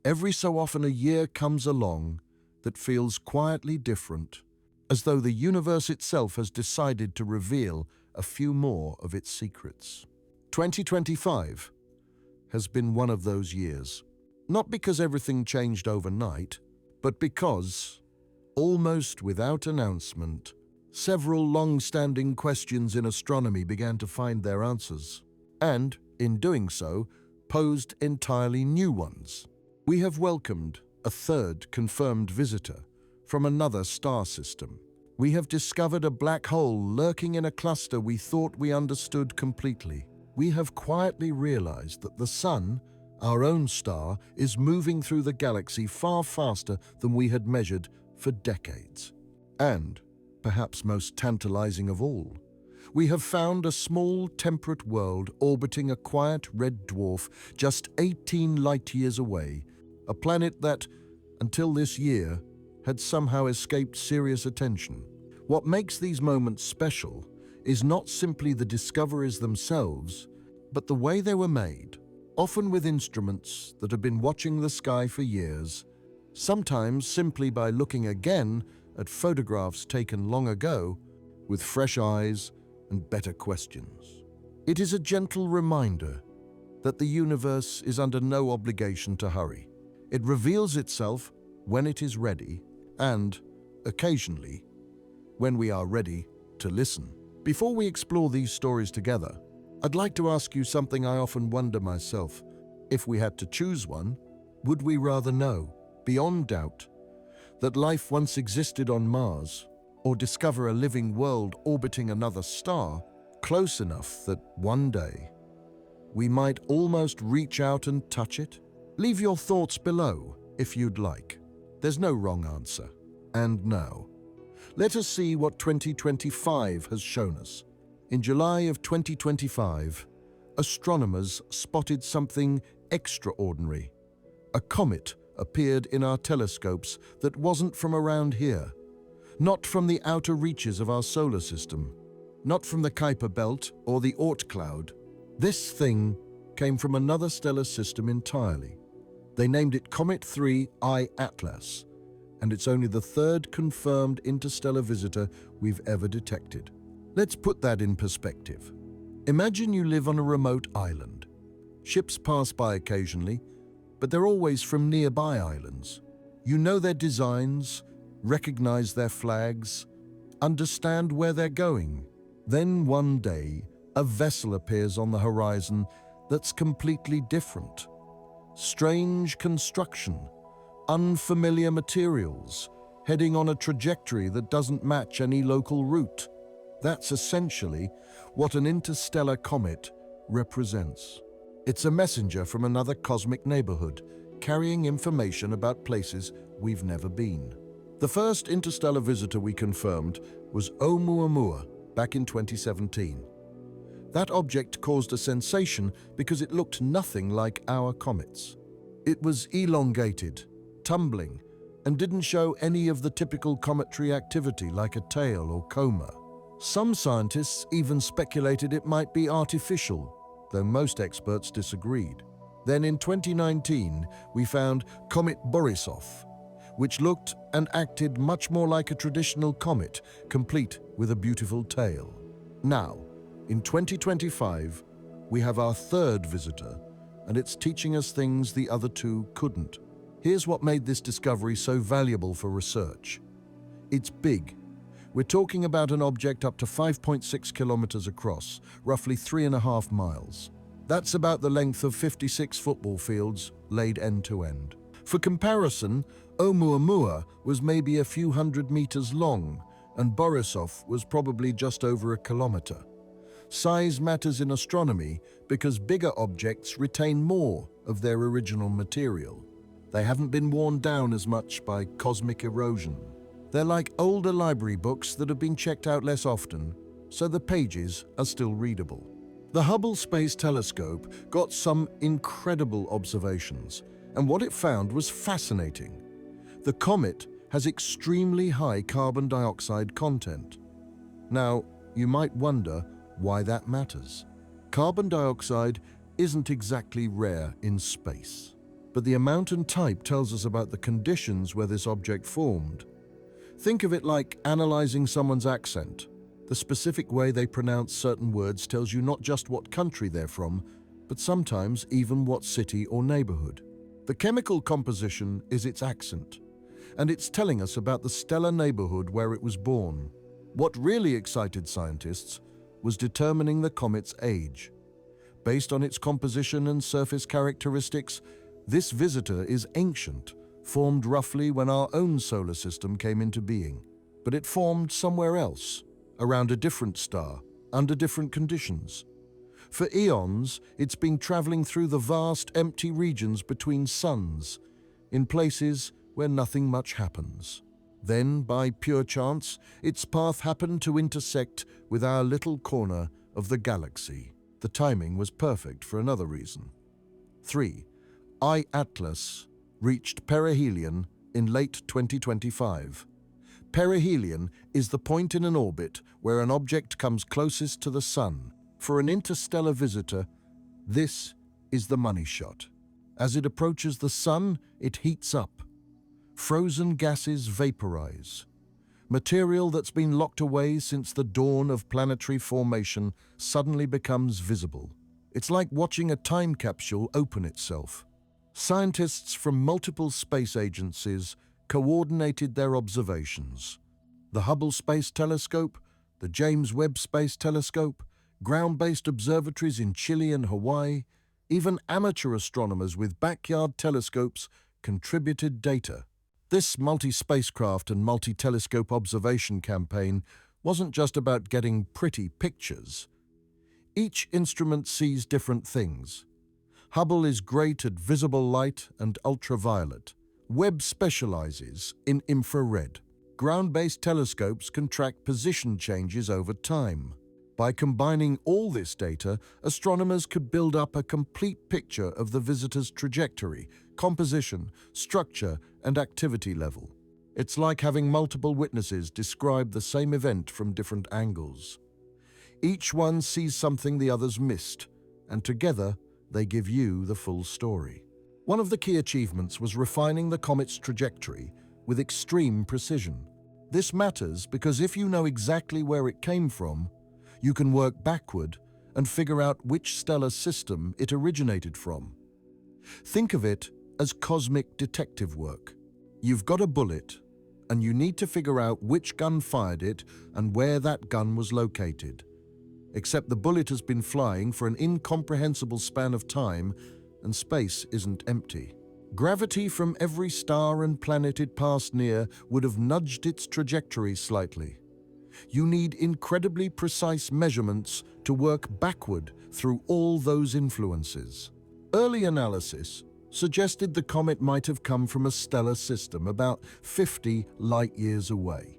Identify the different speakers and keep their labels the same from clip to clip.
Speaker 1: Every so often a year comes along that feels quietly different, as though the universe itself has decided to reveal a few more of its secrets. 2025 has been one of those years, not because everything changed overnight, but because, almost without announcement, several long-standing questions in astronomy began to find their answers, and, in doing so, posed entirely new ones. We have welcomed a third confirmed visitor from another star system. We have discovered a black hole lurking in a cluster we thought we understood completely. We have quietly realized that the Sun, our own star, is moving through the galaxy far faster than we had measured for decades. And, perhaps most tantalizing of all, we have found a small temperate world orbiting a quiet red dwarf just 18 light-years away, a planet that, until this year, had somehow escaped serious attention. What makes these moments special is not simply the discoveries themselves, but the way they were made, often with instruments that have been watching the sky for years, sometimes simply by looking again at photographs taken long ago with fresh eyes and better questions. It is a gentle reminder that the universe is under no obligation to hurry. It reveals itself when it is ready and, occasionally, when we are ready to listen. Before we explore these stories together, I'd like to ask you something I often wonder myself. If we had to choose one, would we rather know, beyond doubt, that life once existed on Mars, or discover a living world orbiting another star close enough that one day we might almost reach out and touch it? Leave your thoughts below if you'd like. There's no wrong answer. And now, let us see what 2025 has shown us. In July of 2025, astronomers spotted something extraordinary. A comet appeared in our telescopes that wasn't from around here, not from the outer reaches of our solar system, not from the Kuiper Belt or the Oort cloud. This thing came from another stellar system entirely. They named it Comet 3 I Atlas, and it's only the third confirmed interstellar visitor we've ever detected. Let's put that in perspective. Imagine you live on a remote island. Ships pass by occasionally, but they're always from nearby islands. You know their designs, recognize their flags, understand where they're going. Then one day, a vessel appears on the horizon that's completely different. Strange construction, unfamiliar materials, heading on a trajectory that doesn't match any local route. That's essentially what an interstellar comet represents. It's a messenger from another cosmic neighborhood, carrying information about places we've never been. The first interstellar visitor we confirmed was Oumuamua back in 2017. That object caused a sensation because it looked nothing like our comets. It was elongated, tumbling, and didn't show any of the typical cometary activity like a tail or coma. Some scientists even speculated it might be artificial, though most experts disagreed. Then in 2019, we found Comet Borisov, which looked and acted much more like a traditional comet, complete with a beautiful tail. Now, in 2025, we have our third visitor, and it's teaching us things the other two couldn't. Here's what made this discovery so valuable for research. It's big. We're talking about an object up to 5.6 kilometers across, roughly 3.5 miles. That's about the length of 56 football fields laid end to end. For comparison, Oumuamua was maybe a few hundred meters long, and Borisov was probably just over a kilometer. Size matters in astronomy because bigger objects retain more of their original material. They haven't been worn down as much by cosmic erosion. They're like older library books that have been checked out less often, so the pages are still readable. The Hubble Space Telescope got some incredible observations, and what it found was fascinating. The comet has extremely high carbon dioxide content. Now, you might wonder why that matters. Carbon dioxide isn't exactly rare in space. but the amount and type tells us about the conditions where this object formed. Think of it like analyzing someone's accent. The specific way they pronounce certain words tells you not just what country they're from, but sometimes even what city or neighborhood. The chemical composition is its accent, and it's telling us about the stellar neighborhood where it was born. What really excited scientists was determining the comet's age. Based on its composition and surface characteristics, this visitor is ancient, formed roughly when our own solar system came into being. But it formed somewhere else, around a different star, under different conditions. For eons, it's been traveling through the vast, empty regions between suns, in places where nothing much happens. Then, by pure chance, its path happened to intersect with our little corner of the galaxy. The timing was perfect for another reason. 3. I-Atlas reached perihelion in late 2025. Perihelion is the point in an orbit where an object comes closest to the Sun. For an interstellar visitor, this is the money shot. As it approaches the Sun, it heats up. Frozen gases vaporize. Material that's been locked away since the dawn of planetary formation suddenly becomes visible. It's like watching a time capsule open itself. Scientists from multiple space agencies coordinated their observations. The Hubble Space Telescope, the James Webb Space Telescope, ground-based observatories in Chile and Hawaii, even amateur astronomers with backyard telescopes contributed data. This multi-spacecraft and multi-telescope observation campaign wasn't just about getting pretty pictures. Each instrument sees different things. Hubble is great at visible light and ultraviolet. Webb specializes in infrared. Ground-based telescopes can track position changes over time. By combining all this data, astronomers could build up a complete picture of the visitor's trajectory, composition, structure, and activity level. It's like having multiple witnesses describe the same event from different angles. Each one sees something the others missed, and together they give you the full story. One of the key achievements was refining the comet's trajectory with extreme precision. This matters because if you know exactly where it came from, you can work backward and figure out which stellar system it originated from. Think of it as cosmic detective work. You've got a bullet, and you need to figure out which gun fired it and where that gun was located. Except the bullet has been flying for an incomprehensible span of time, and space isn't empty. Gravity from every star and planet it passed near would have nudged its trajectory slightly. You need incredibly precise measurements to work backward through all those influences. Early analysis suggested the comet might have come from a stellar system about 50 light-years away.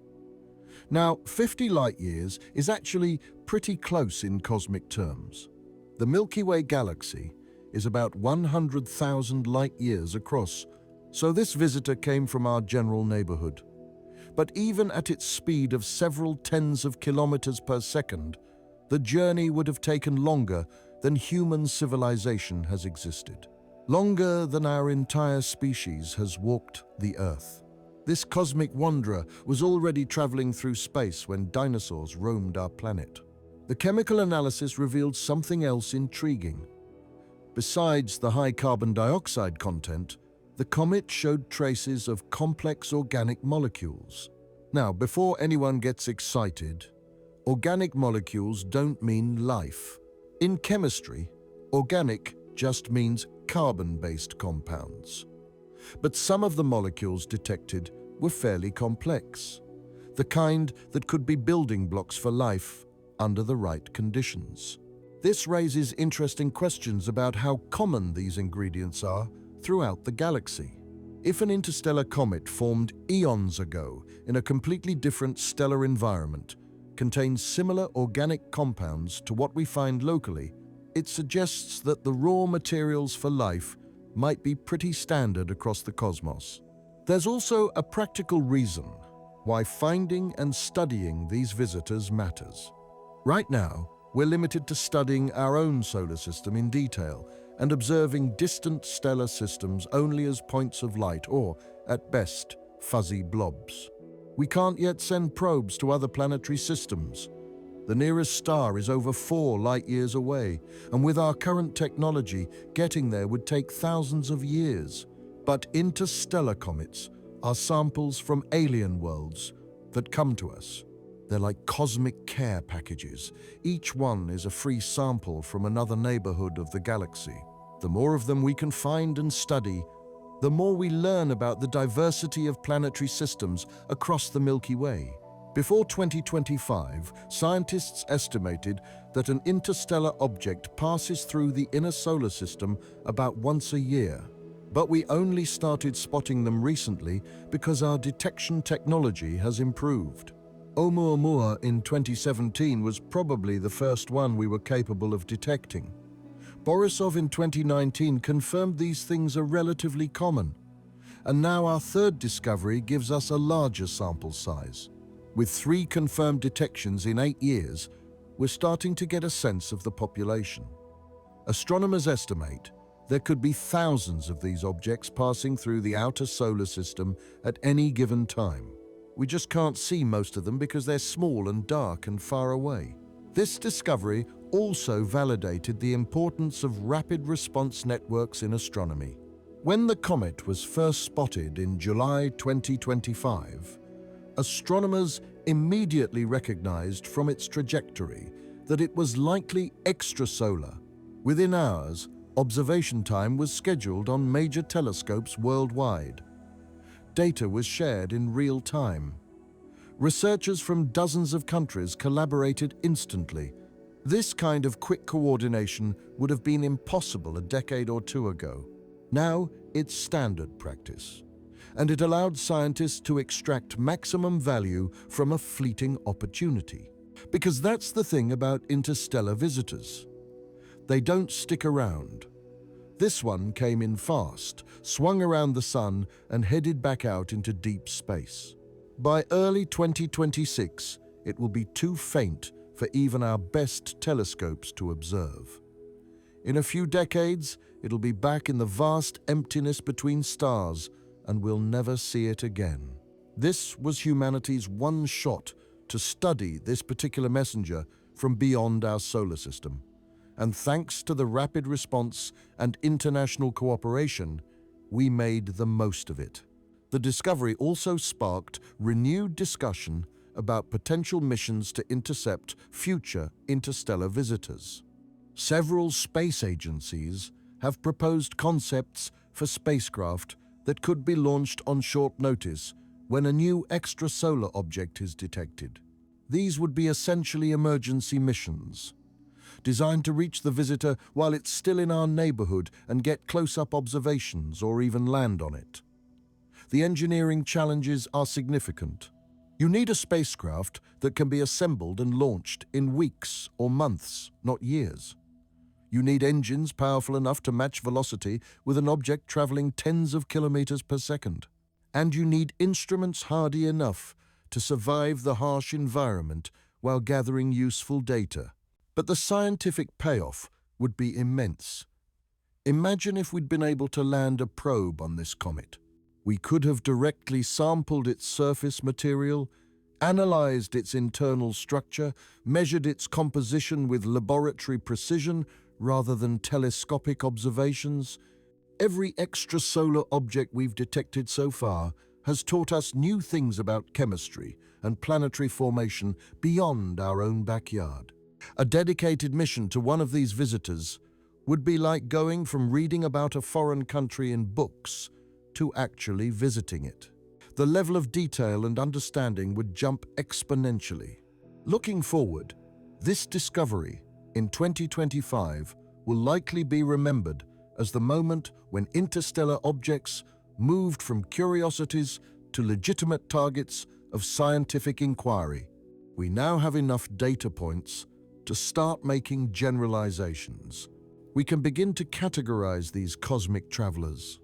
Speaker 1: Now, 50 light-years is actually pretty close in cosmic terms. The Milky Way galaxy is about 100,000 light-years across, so this visitor came from our general neighborhood. But even at its speed of several tens of kilometers per second, the journey would have taken longer than human civilization has existed. Longer than our entire species has walked the Earth. This cosmic wanderer was already traveling through space when dinosaurs roamed our planet. The chemical analysis revealed something else intriguing. Besides the high carbon dioxide content, the comet showed traces of complex organic molecules. Now, before anyone gets excited, organic molecules don't mean life. In chemistry, organic just means carbon-based compounds. But some of the molecules detected were fairly complex, the kind that could be building blocks for life under the right conditions. This raises interesting questions about how common these ingredients are throughout the galaxy. If an interstellar comet formed eons ago in a completely different stellar environment, contains similar organic compounds to what we find locally, it suggests that the raw materials for life might be pretty standard across the cosmos. There's also a practical reason why finding and studying these visitors matters. Right now, we're limited to studying our own solar system in detail and observing distant stellar systems only as points of light or, at best, fuzzy blobs. We can't yet send probes to other planetary systems. The nearest star is over 4 light-years away, and with our current technology, getting there would take thousands of years. But interstellar comets are samples from alien worlds that come to us. They're like cosmic care packages. Each one is a free sample from another neighborhood of the galaxy. The more of them we can find and study, the more we learn about the diversity of planetary systems across the Milky Way. Before 2025, scientists estimated that an interstellar object passes through the inner solar system about once a year. But we only started spotting them recently because our detection technology has improved. Oumuamua in 2017 was probably the first one we were capable of detecting. Borisov in 2019 confirmed these things are relatively common. And now our third discovery gives us a larger sample size. With 3 confirmed detections in 8 years, we're starting to get a sense of the population. Astronomers estimate there could be thousands of these objects passing through the outer solar system at any given time. We just can't see most of them because they're small and dark and far away. This discovery also validated the importance of rapid response networks in astronomy. When the comet was first spotted in July 2025, astronomers immediately recognized from its trajectory that it was likely extrasolar. Within hours, observation time was scheduled on major telescopes worldwide. Data was shared in real time. Researchers from dozens of countries collaborated instantly. This kind of quick coordination would have been impossible a decade or 2 ago. Now it's standard practice, and it allowed scientists to extract maximum value from a fleeting opportunity. Because that's the thing about interstellar visitors. They don't stick around. This one came in fast, swung around the sun, and headed back out into deep space. By early 2026, it will be too faint for even our best telescopes to observe. In a few decades, it'll be back in the vast emptiness between stars, and we'll never see it again. This was humanity's one shot to study this particular messenger from beyond our solar system. And thanks to the rapid response and international cooperation, we made the most of it. The discovery also sparked renewed discussion about potential missions to intercept future interstellar visitors. Several space agencies have proposed concepts for spacecraft that could be launched on short notice when a new extrasolar object is detected. These would be essentially emergency missions, designed to reach the visitor while it's still in our neighborhood and get close-up observations or even land on it. The engineering challenges are significant. You need a spacecraft that can be assembled and launched in weeks or months, not years. You need engines powerful enough to match velocity with an object traveling tens of kilometers per second. And you need instruments hardy enough to survive the harsh environment while gathering useful data. But the scientific payoff would be immense. Imagine if we'd been able to land a probe on this comet. We could have directly sampled its surface material, analyzed its internal structure, measured its composition with laboratory precision rather than telescopic observations. Every extrasolar object we've detected so far has taught us new things about chemistry and planetary formation beyond our own backyard. A dedicated mission to one of these visitors would be like going from reading about a foreign country in books to actually visiting it. The level of detail and understanding would jump exponentially. Looking forward, this discovery in 2025 will likely be remembered as the moment when interstellar objects moved from curiosities to legitimate targets of scientific inquiry. We now have enough data points to start making generalizations. We can begin to categorize these cosmic travelers.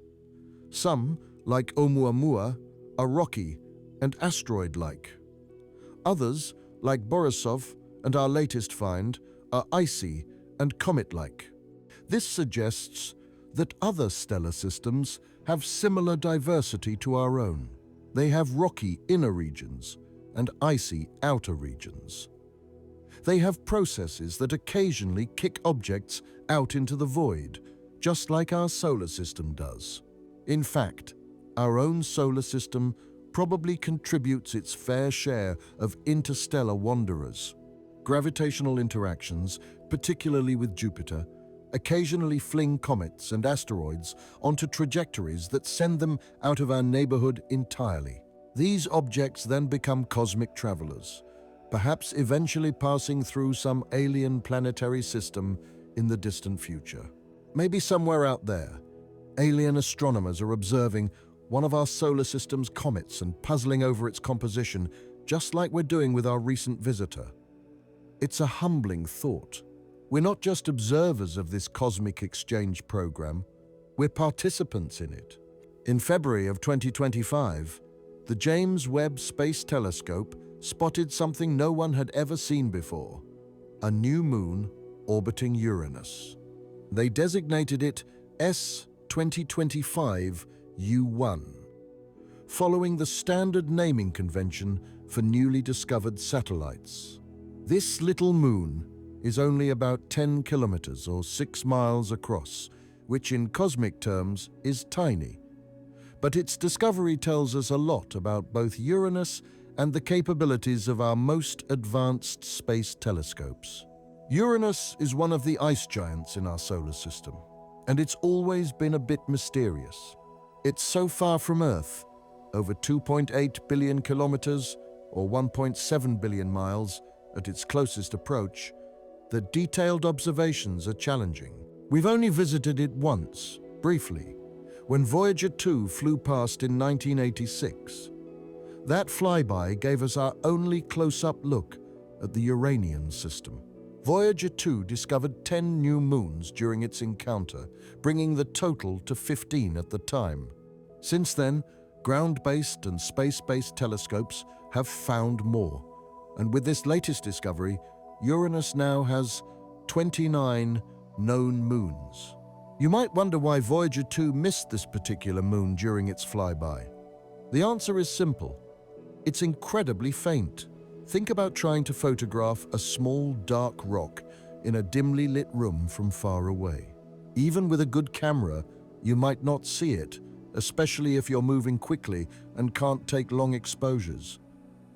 Speaker 1: Some, like Oumuamua, are rocky and asteroid-like. Others, like Borisov and our latest find, are icy and comet-like. This suggests that other stellar systems have similar diversity to our own. They have rocky inner regions and icy outer regions. They have processes that occasionally kick objects out into the void, just like our solar system does. In fact, our own solar system probably contributes its fair share of interstellar wanderers. Gravitational interactions, particularly with Jupiter, occasionally fling comets and asteroids onto trajectories that send them out of our neighborhood entirely. These objects then become cosmic travelers, perhaps eventually passing through some alien planetary system in the distant future. Maybe somewhere out there, alien astronomers are observing one of our solar system's comets and puzzling over its composition, just like we're doing with our recent visitor. It's a humbling thought. We're not just observers of this cosmic exchange program, we're participants in it. In February of 2025, the James Webb Space Telescope spotted something no one had ever seen before: a new moon orbiting Uranus. They designated it S2025U1, following the standard naming convention for newly discovered satellites. This little moon is only about 10 kilometers or 6 miles across, which in cosmic terms is tiny. But its discovery tells us a lot about both Uranus and the capabilities of our most advanced space telescopes. Uranus is one of the ice giants in our solar system, and it's always been a bit mysterious. It's so far from Earth, over 2.8 billion kilometers or 1.7 billion miles at its closest approach, that detailed observations are challenging. We've only visited it once, briefly, when Voyager 2 flew past in 1986. That flyby gave us our only close-up look at the Uranian system. Voyager 2 discovered 10 new moons during its encounter, bringing the total to 15 at the time. Since then, ground-based and space-based telescopes have found more, and with this latest discovery, Uranus now has 29 known moons. You might wonder why Voyager 2 missed this particular moon during its flyby. The answer is simple. It's incredibly faint. Think about trying to photograph a small, dark rock in a dimly lit room from far away. Even with a good camera, you might not see it, especially if you're moving quickly and can't take long exposures.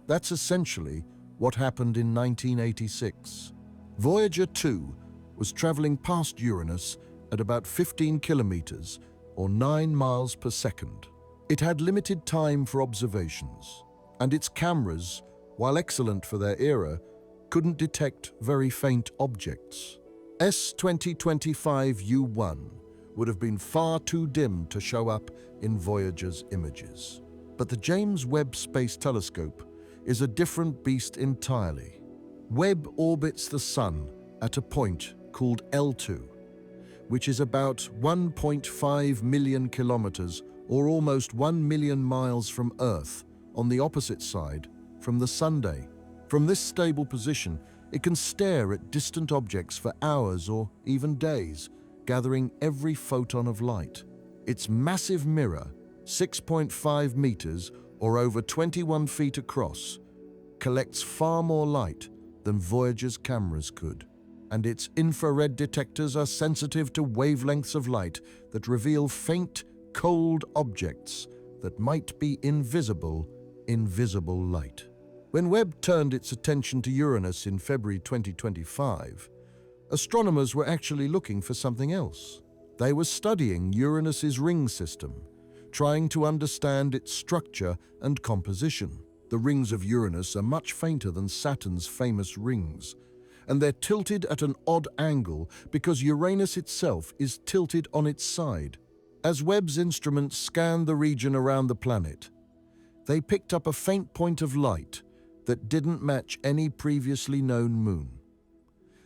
Speaker 1: That's essentially what happened in 1986. Voyager 2 was traveling past Uranus at about 15 kilometers or 9 miles per second. It had limited time for observations, and its cameras, while excellent for their era, couldn't detect very faint objects. S2025U1 would have been far too dim to show up in Voyager's images. But the James Webb Space Telescope is a different beast entirely. Webb orbits the Sun at a point called L2, which is about 1.5 million kilometers or almost 1 million miles from Earth, on the opposite side from the Sunday. From this stable position, it can stare at distant objects for hours or even days, gathering every photon of light. Its massive mirror, 6.5 meters or over 21 feet across, collects far more light than Voyager's cameras could. And its infrared detectors are sensitive to wavelengths of light that reveal faint, cold objects that might be invisible light. When Webb turned its attention to Uranus in February 2025, astronomers were actually looking for something else. They were studying Uranus's ring system, trying to understand its structure and composition. The rings of Uranus are much fainter than Saturn's famous rings, and they're tilted at an odd angle because Uranus itself is tilted on its side. As Webb's instruments scanned the region around the planet, they picked up a faint point of light that didn't match any previously known moon.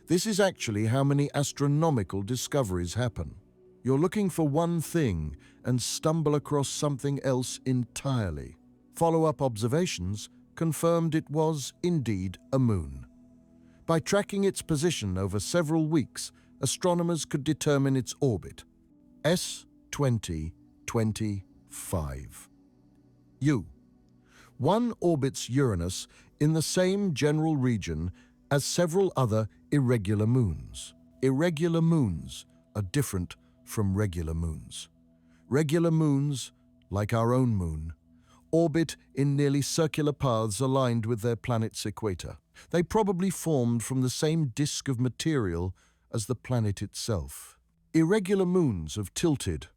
Speaker 1: This is actually how many astronomical discoveries happen. You're looking for one thing and stumble across something else entirely. Follow-up observations confirmed it was indeed a moon. By tracking its position over several weeks astronomers could determine its orbit. S2025. One orbits Uranus in the same general region as several other irregular moons. Irregular moons are different from regular moons. Regular moons, like our own moon, orbit in nearly circular paths aligned with their planet's equator. They probably formed from the same disk of material as the planet itself. Irregular moons have tilted,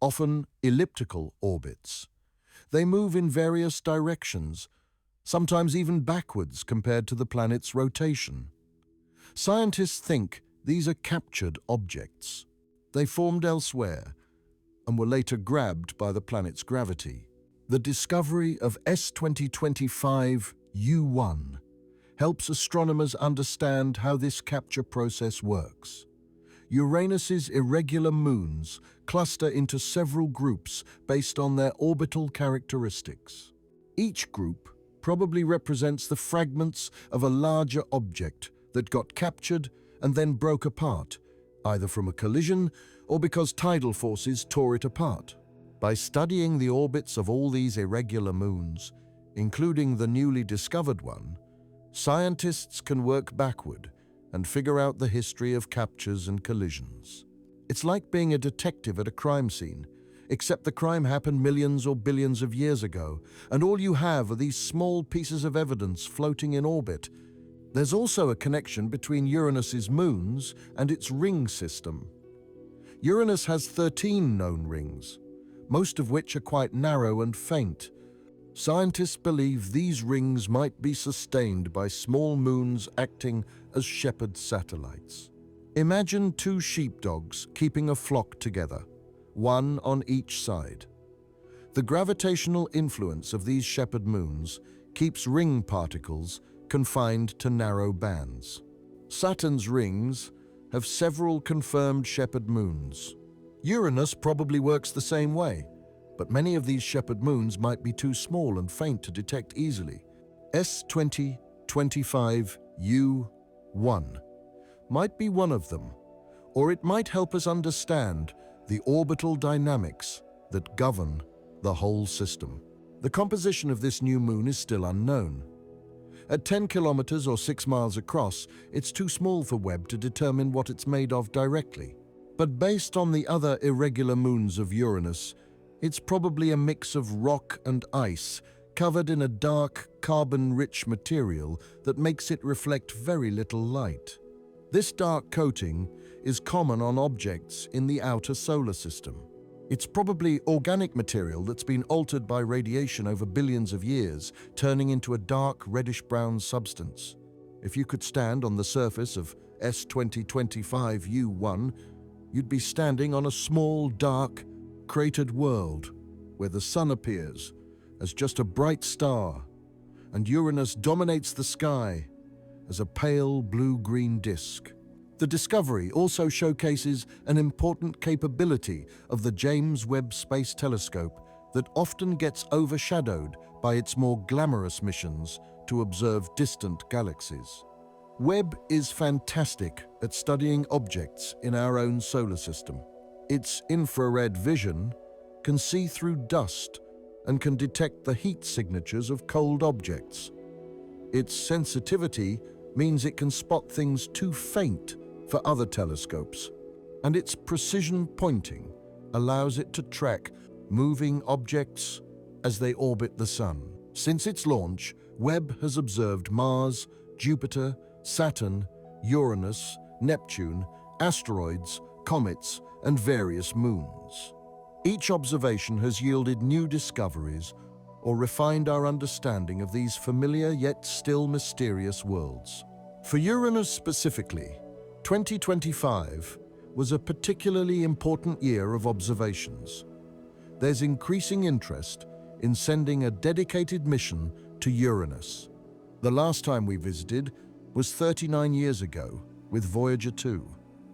Speaker 1: often elliptical orbits. They move in various directions, sometimes even backwards compared to the planet's rotation. Scientists think these are captured objects. They formed elsewhere and were later grabbed by the planet's gravity. The discovery of S2025-U1 helps astronomers understand how this capture process works. Uranus's irregular moons cluster into several groups based on their orbital characteristics. Each group probably represents the fragments of a larger object that got captured and then broke apart, either from a collision or because tidal forces tore it apart. By studying the orbits of all these irregular moons, including the newly discovered one, scientists can work backward and figure out the history of captures and collisions. It's like being a detective at a crime scene, except the crime happened millions or billions of years ago, and all you have are these small pieces of evidence floating in orbit. There's also a connection between Uranus's moons and its ring system. Uranus has 13 known rings, most of which are quite narrow and faint. Scientists believe these rings might be sustained by small moons acting as shepherd satellites. Imagine two sheepdogs keeping a flock together, one on each side. The gravitational influence of these shepherd moons keeps ring particles confined to narrow bands. Saturn's rings have several confirmed shepherd moons. Uranus probably works the same way, but many of these shepherd moons might be too small and faint to detect easily. S2025-U1 might be one of them, or it might help us understand the orbital dynamics that govern the whole system. The composition of this new moon is still unknown. At 10 kilometers or 6 miles across, it's too small for Webb to determine what it's made of directly. But based on the other irregular moons of Uranus, it's probably a mix of rock and ice covered in a dark, carbon-rich material that makes it reflect very little light. This dark coating is common on objects in the outer solar system. It's probably organic material that's been altered by radiation over billions of years, turning into a dark reddish-brown substance. If you could stand on the surface of S2025-U1, you'd be standing on a small, dark, cratered world where the sun appears as just a bright star and Uranus dominates the sky as a pale blue-green disk. The discovery also showcases an important capability of the James Webb Space Telescope that often gets overshadowed by its more glamorous missions to observe distant galaxies. Webb is fantastic at studying objects in our own solar system. Its infrared vision can see through dust and can detect the heat signatures of cold objects. Its sensitivity means it can spot things too faint for other telescopes, and its precision pointing allows it to track moving objects as they orbit the Sun. Since its launch, Webb has observed Mars, Jupiter, Saturn, Uranus, Neptune, asteroids, comets, and various moons. Each observation has yielded new discoveries or refined our understanding of these familiar yet still mysterious worlds. For Uranus specifically, 2025 was a particularly important year of observations. There's increasing interest in sending a dedicated mission to Uranus. The last time we visited was 39 years ago with Voyager 2.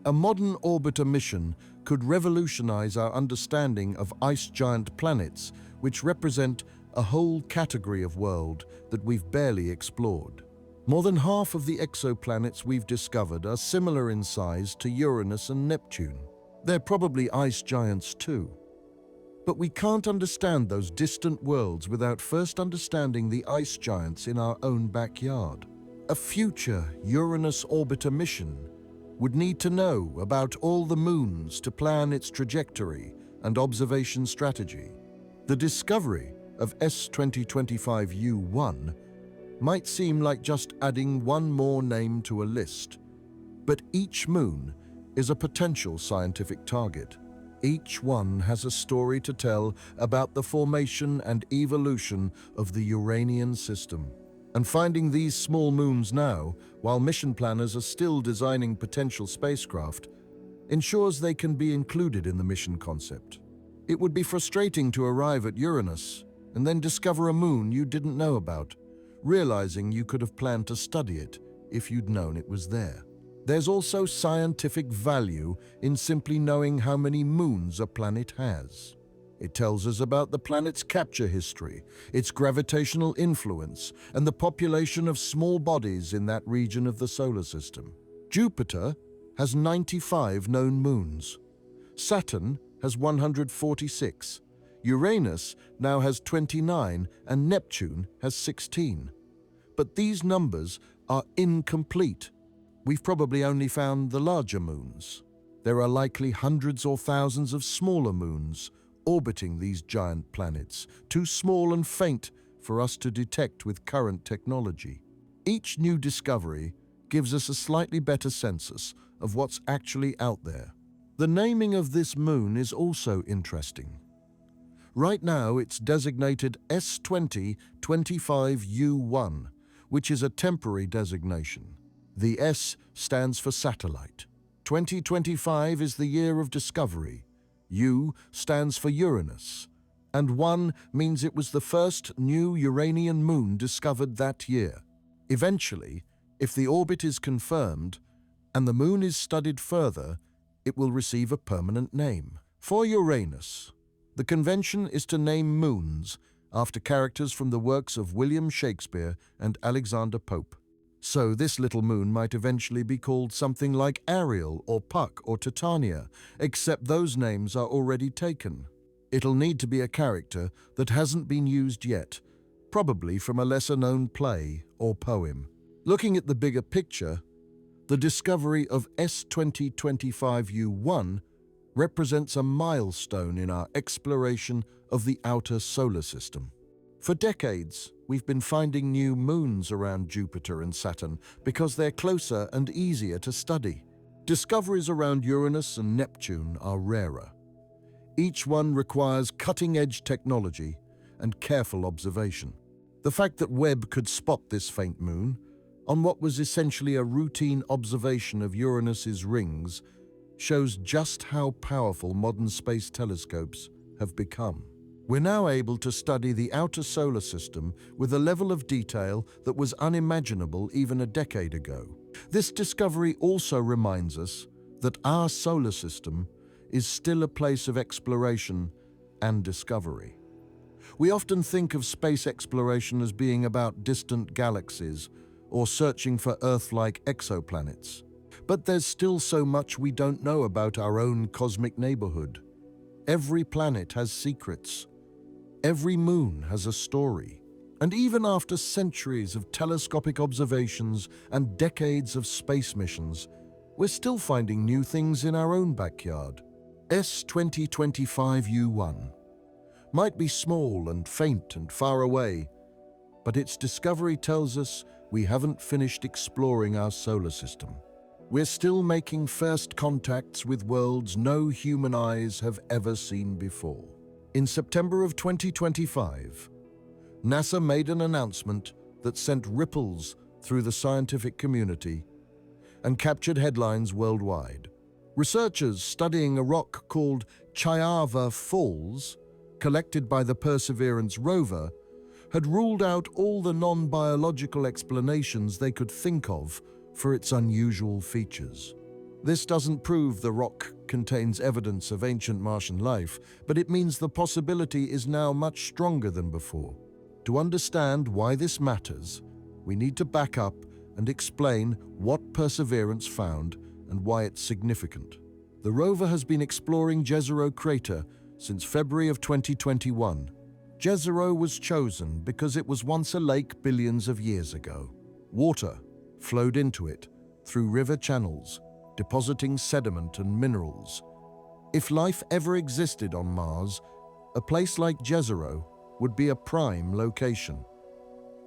Speaker 1: A modern orbiter mission could revolutionize our understanding of ice giant planets, which represent a whole category of world that we've barely explored. More than half of the exoplanets we've discovered are similar in size to Uranus and Neptune. They're probably ice giants too. But we can't understand those distant worlds without first understanding the ice giants in our own backyard. A future Uranus orbiter mission would need to know about all the moons to plan its trajectory and observation strategy. The discovery of S2025U1 might seem like just adding one more name to a list, but each moon is a potential scientific target. Each one has a story to tell about the formation and evolution of the Uranian system. And finding these small moons now, while mission planners are still designing potential spacecraft, ensures they can be included in the mission concept. It would be frustrating to arrive at Uranus and then discover a moon you didn't know about, realizing you could have planned to study it if you'd known it was there. There's also scientific value in simply knowing how many moons a planet has. It tells us about the planet's capture history, its gravitational influence, and the population of small bodies in that region of the solar system. Jupiter has 95 known moons. Saturn has 146. Uranus now has 29, and Neptune has 16. But these numbers are incomplete. We've probably only found the larger moons. There are likely hundreds or thousands of smaller moons orbiting these giant planets, too small and faint for us to detect with current technology. Each new discovery gives us a slightly better census of what's actually out there. The naming of this moon is also interesting. Right now, it's designated S2025U1, which is a temporary designation. The S stands for satellite. 2025 is the year of discovery. U stands for Uranus. And 1 means it was the first new Uranian moon discovered that year. Eventually, if the orbit is confirmed and the moon is studied further, it will receive a permanent name. For Uranus, the convention is to name moons after characters from the works of William Shakespeare and Alexander Pope. So this little moon might eventually be called something like Ariel or Puck or Titania, except those names are already taken. It'll need to be a character that hasn't been used yet, probably from a lesser-known play or poem. Looking at the bigger picture, the discovery of S2025U1 represents a milestone in our exploration of the outer solar system. For decades, we've been finding new moons around Jupiter and Saturn because they're closer and easier to study. Discoveries around Uranus and Neptune are rarer. Each one requires cutting-edge technology and careful observation. The fact that Webb could spot this faint moon on what was essentially a routine observation of Uranus's rings shows just how powerful modern space telescopes have become. We're now able to study the outer solar system with a level of detail that was unimaginable even a decade ago. This discovery also reminds us that our solar system is still a place of exploration and discovery. We often think of space exploration as being about distant galaxies or searching for Earth-like exoplanets. But there's still so much we don't know about our own cosmic neighborhood. Every planet has secrets. Every moon has a story. And even after centuries of telescopic observations and decades of space missions, we're still finding new things in our own backyard. S2025U1 might be small and faint and far away, but its discovery tells us we haven't finished exploring our solar system. We're still making first contacts with worlds no human eyes have ever seen before. In September of 2025, NASA made an announcement that sent ripples through the scientific community and captured headlines worldwide. Researchers studying a rock called Chiava Falls, collected by the Perseverance rover, had ruled out all the non-biological explanations they could think of for its unusual features. This doesn't prove the rock contains evidence of ancient Martian life, but it means the possibility is now much stronger than before. To understand why this matters, we need to back up and explain what Perseverance found and why it's significant. The rover has been exploring Jezero crater since February of 2021. Jezero was chosen because it was once a lake billions of years ago. Water flowed into it through river channels, depositing sediment and minerals. If life ever existed on Mars, a place like Jezero would be a prime location.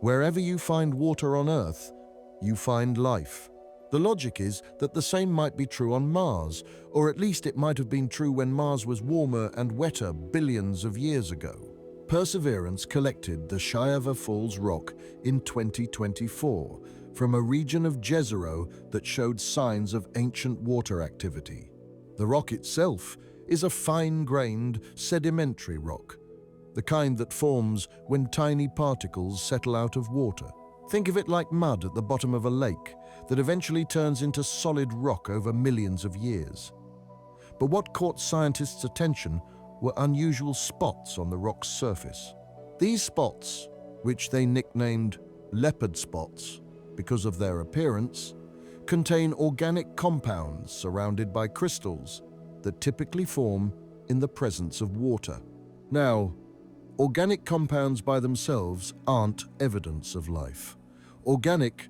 Speaker 1: Wherever you find water on Earth, you find life. The logic is that the same might be true on Mars, or at least it might have been true when Mars was warmer and wetter billions of years ago. Perseverance collected the Shaiava Falls rock in 2024 from a region of Jezero that showed signs of ancient water activity. The rock itself is a fine-grained sedimentary rock, the kind that forms when tiny particles settle out of water. Think of it like mud at the bottom of a lake that eventually turns into solid rock over millions of years. But what caught scientists' attention were unusual spots on the rock's surface. These spots, which they nicknamed leopard spots because of their appearance, contain organic compounds surrounded by crystals that typically form in the presence of water. Now, organic compounds by themselves aren't evidence of life. Organic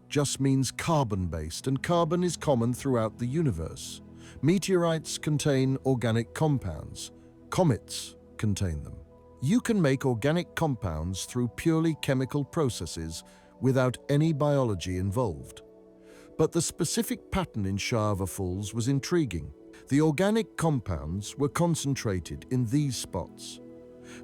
Speaker 1: just means carbon-based, and carbon is common throughout the universe. Meteorites contain organic compounds. Comets contain them. You can make organic compounds through purely chemical processes without any biology involved. But the specific pattern in Shaiava Falls was intriguing. The organic compounds were concentrated in these spots,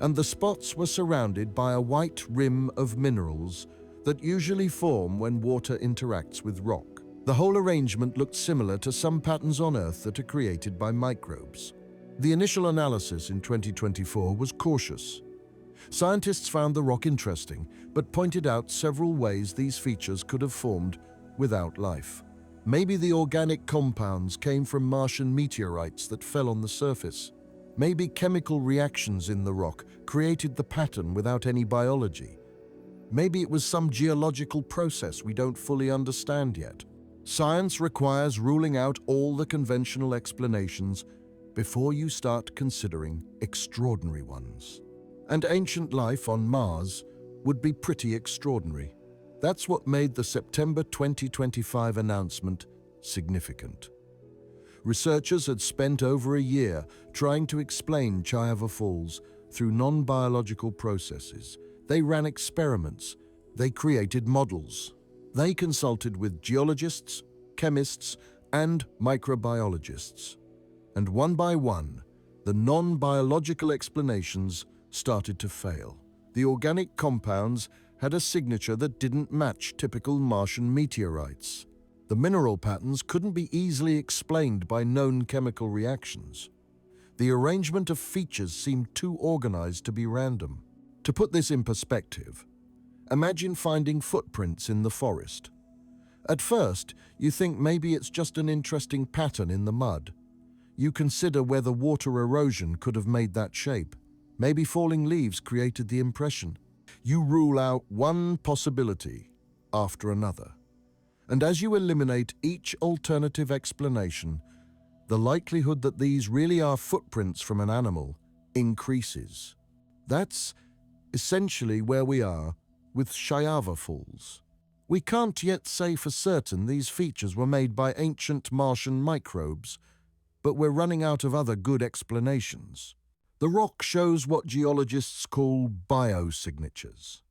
Speaker 1: and the spots were surrounded by a white rim of minerals that usually form when water interacts with rock. The whole arrangement looked similar to some patterns on Earth that are created by microbes. The initial analysis in 2024 was cautious. Scientists found the rock interesting, but pointed out several ways these features could have formed without life. Maybe the organic compounds came from Martian meteorites that fell on the surface. Maybe chemical reactions in the rock created the pattern without any biology. Maybe it was some geological process we don't fully understand yet. Science requires ruling out all the conventional explanations before you start considering extraordinary ones. And ancient life on Mars would be pretty extraordinary. That's what made the September 2025 announcement significant. Researchers had spent over a year trying to explain Shaiava Falls through non-biological processes. They ran experiments. They created models. They consulted with geologists, chemists, and microbiologists. And one by one, the non-biological explanations started to fail. The organic compounds had a signature that didn't match typical Martian meteorites. The mineral patterns couldn't be easily explained by known chemical reactions. The arrangement of features seemed too organized to be random. To put this in perspective, imagine finding footprints in the forest. At first, you think maybe it's just an interesting pattern in the mud. You consider whether water erosion could have made that shape. Maybe falling leaves created the impression. You rule out one possibility after another. And as you eliminate each alternative explanation, the likelihood that these really are footprints from an animal increases. That's essentially where we are with Shaiava Falls. We can't yet say for certain these features were made by ancient Martian microbes, but we're running out of other good explanations. The rock shows what geologists call biosignatures.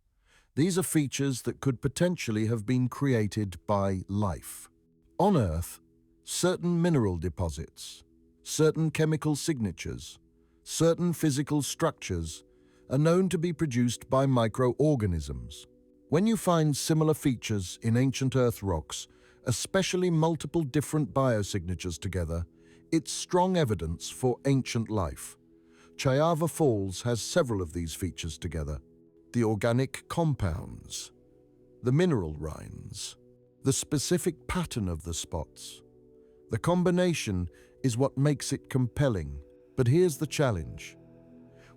Speaker 1: These are features that could potentially have been created by life. On Earth, certain mineral deposits, certain chemical signatures, certain physical structures are known to be produced by microorganisms. When you find similar features in ancient Earth rocks, especially multiple different biosignatures together, it's strong evidence for ancient life. Shaiava Falls has several of these features together. The organic compounds, the mineral rinds, the specific pattern of the spots. The combination is what makes it compelling. But here's the challenge.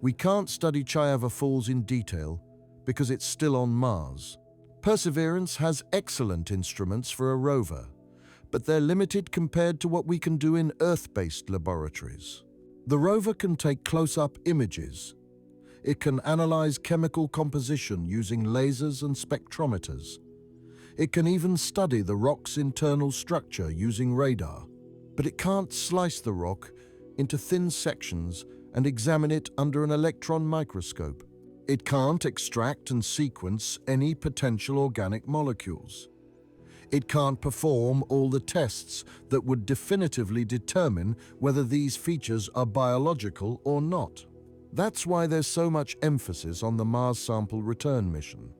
Speaker 1: We can't study Shaiava Falls in detail because it's still on Mars. Perseverance has excellent instruments for a rover, but they're limited compared to what we can do in Earth-based laboratories. The rover can take close-up images. It can analyze chemical composition using lasers and spectrometers. It can even study the rock's internal structure using radar. But it can't slice the rock into thin sections and examine it under an electron microscope. It can't extract and sequence any potential organic molecules. It can't perform all the tests that would definitively determine whether these features are biological or not. That's why there's so much emphasis on the Mars Sample Return mission.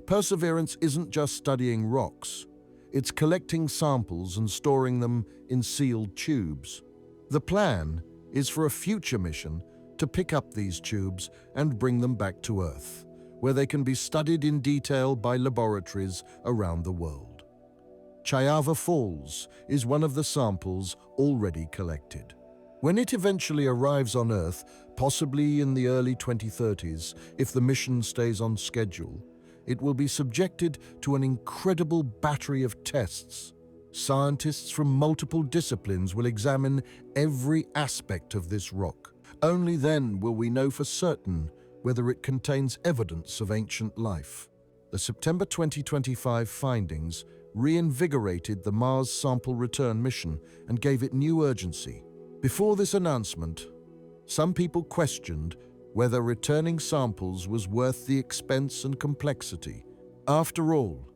Speaker 1: Perseverance isn't just studying rocks. It's collecting samples and storing them in sealed tubes. The plan is for a future mission to pick up these tubes and bring them back to Earth, where they can be studied in detail by laboratories around the world. Chayava Falls is one of the samples already collected. When it eventually arrives on Earth, possibly in the early 2030s, if the mission stays on schedule, it will be subjected to an incredible battery of tests. Scientists from multiple disciplines will examine every aspect of this rock. Only then will we know for certain whether it contains evidence of ancient life. The September 2025 findings reinvigorated the Mars Sample Return mission and gave it new urgency. Before this announcement, some people questioned whether returning samples was worth the expense and complexity. After all,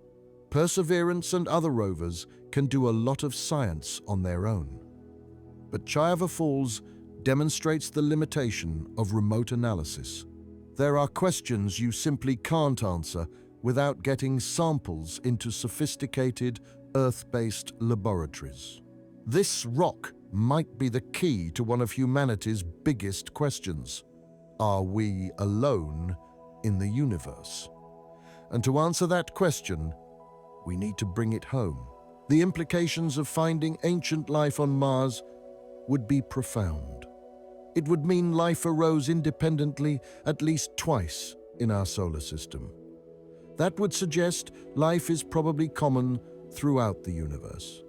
Speaker 1: Perseverance and other rovers can do a lot of science on their own. But Chayava Falls demonstrates the limitation of remote analysis. There are questions you simply can't answer without getting samples into sophisticated Earth-based laboratories. This rock might be the key to one of humanity's biggest questions. Are we alone in the universe? And to answer that question, we need to bring it home. The implications of finding ancient life on Mars would be profound. It would mean life arose independently at least twice in our solar system. That would suggest life is probably common throughout the universe.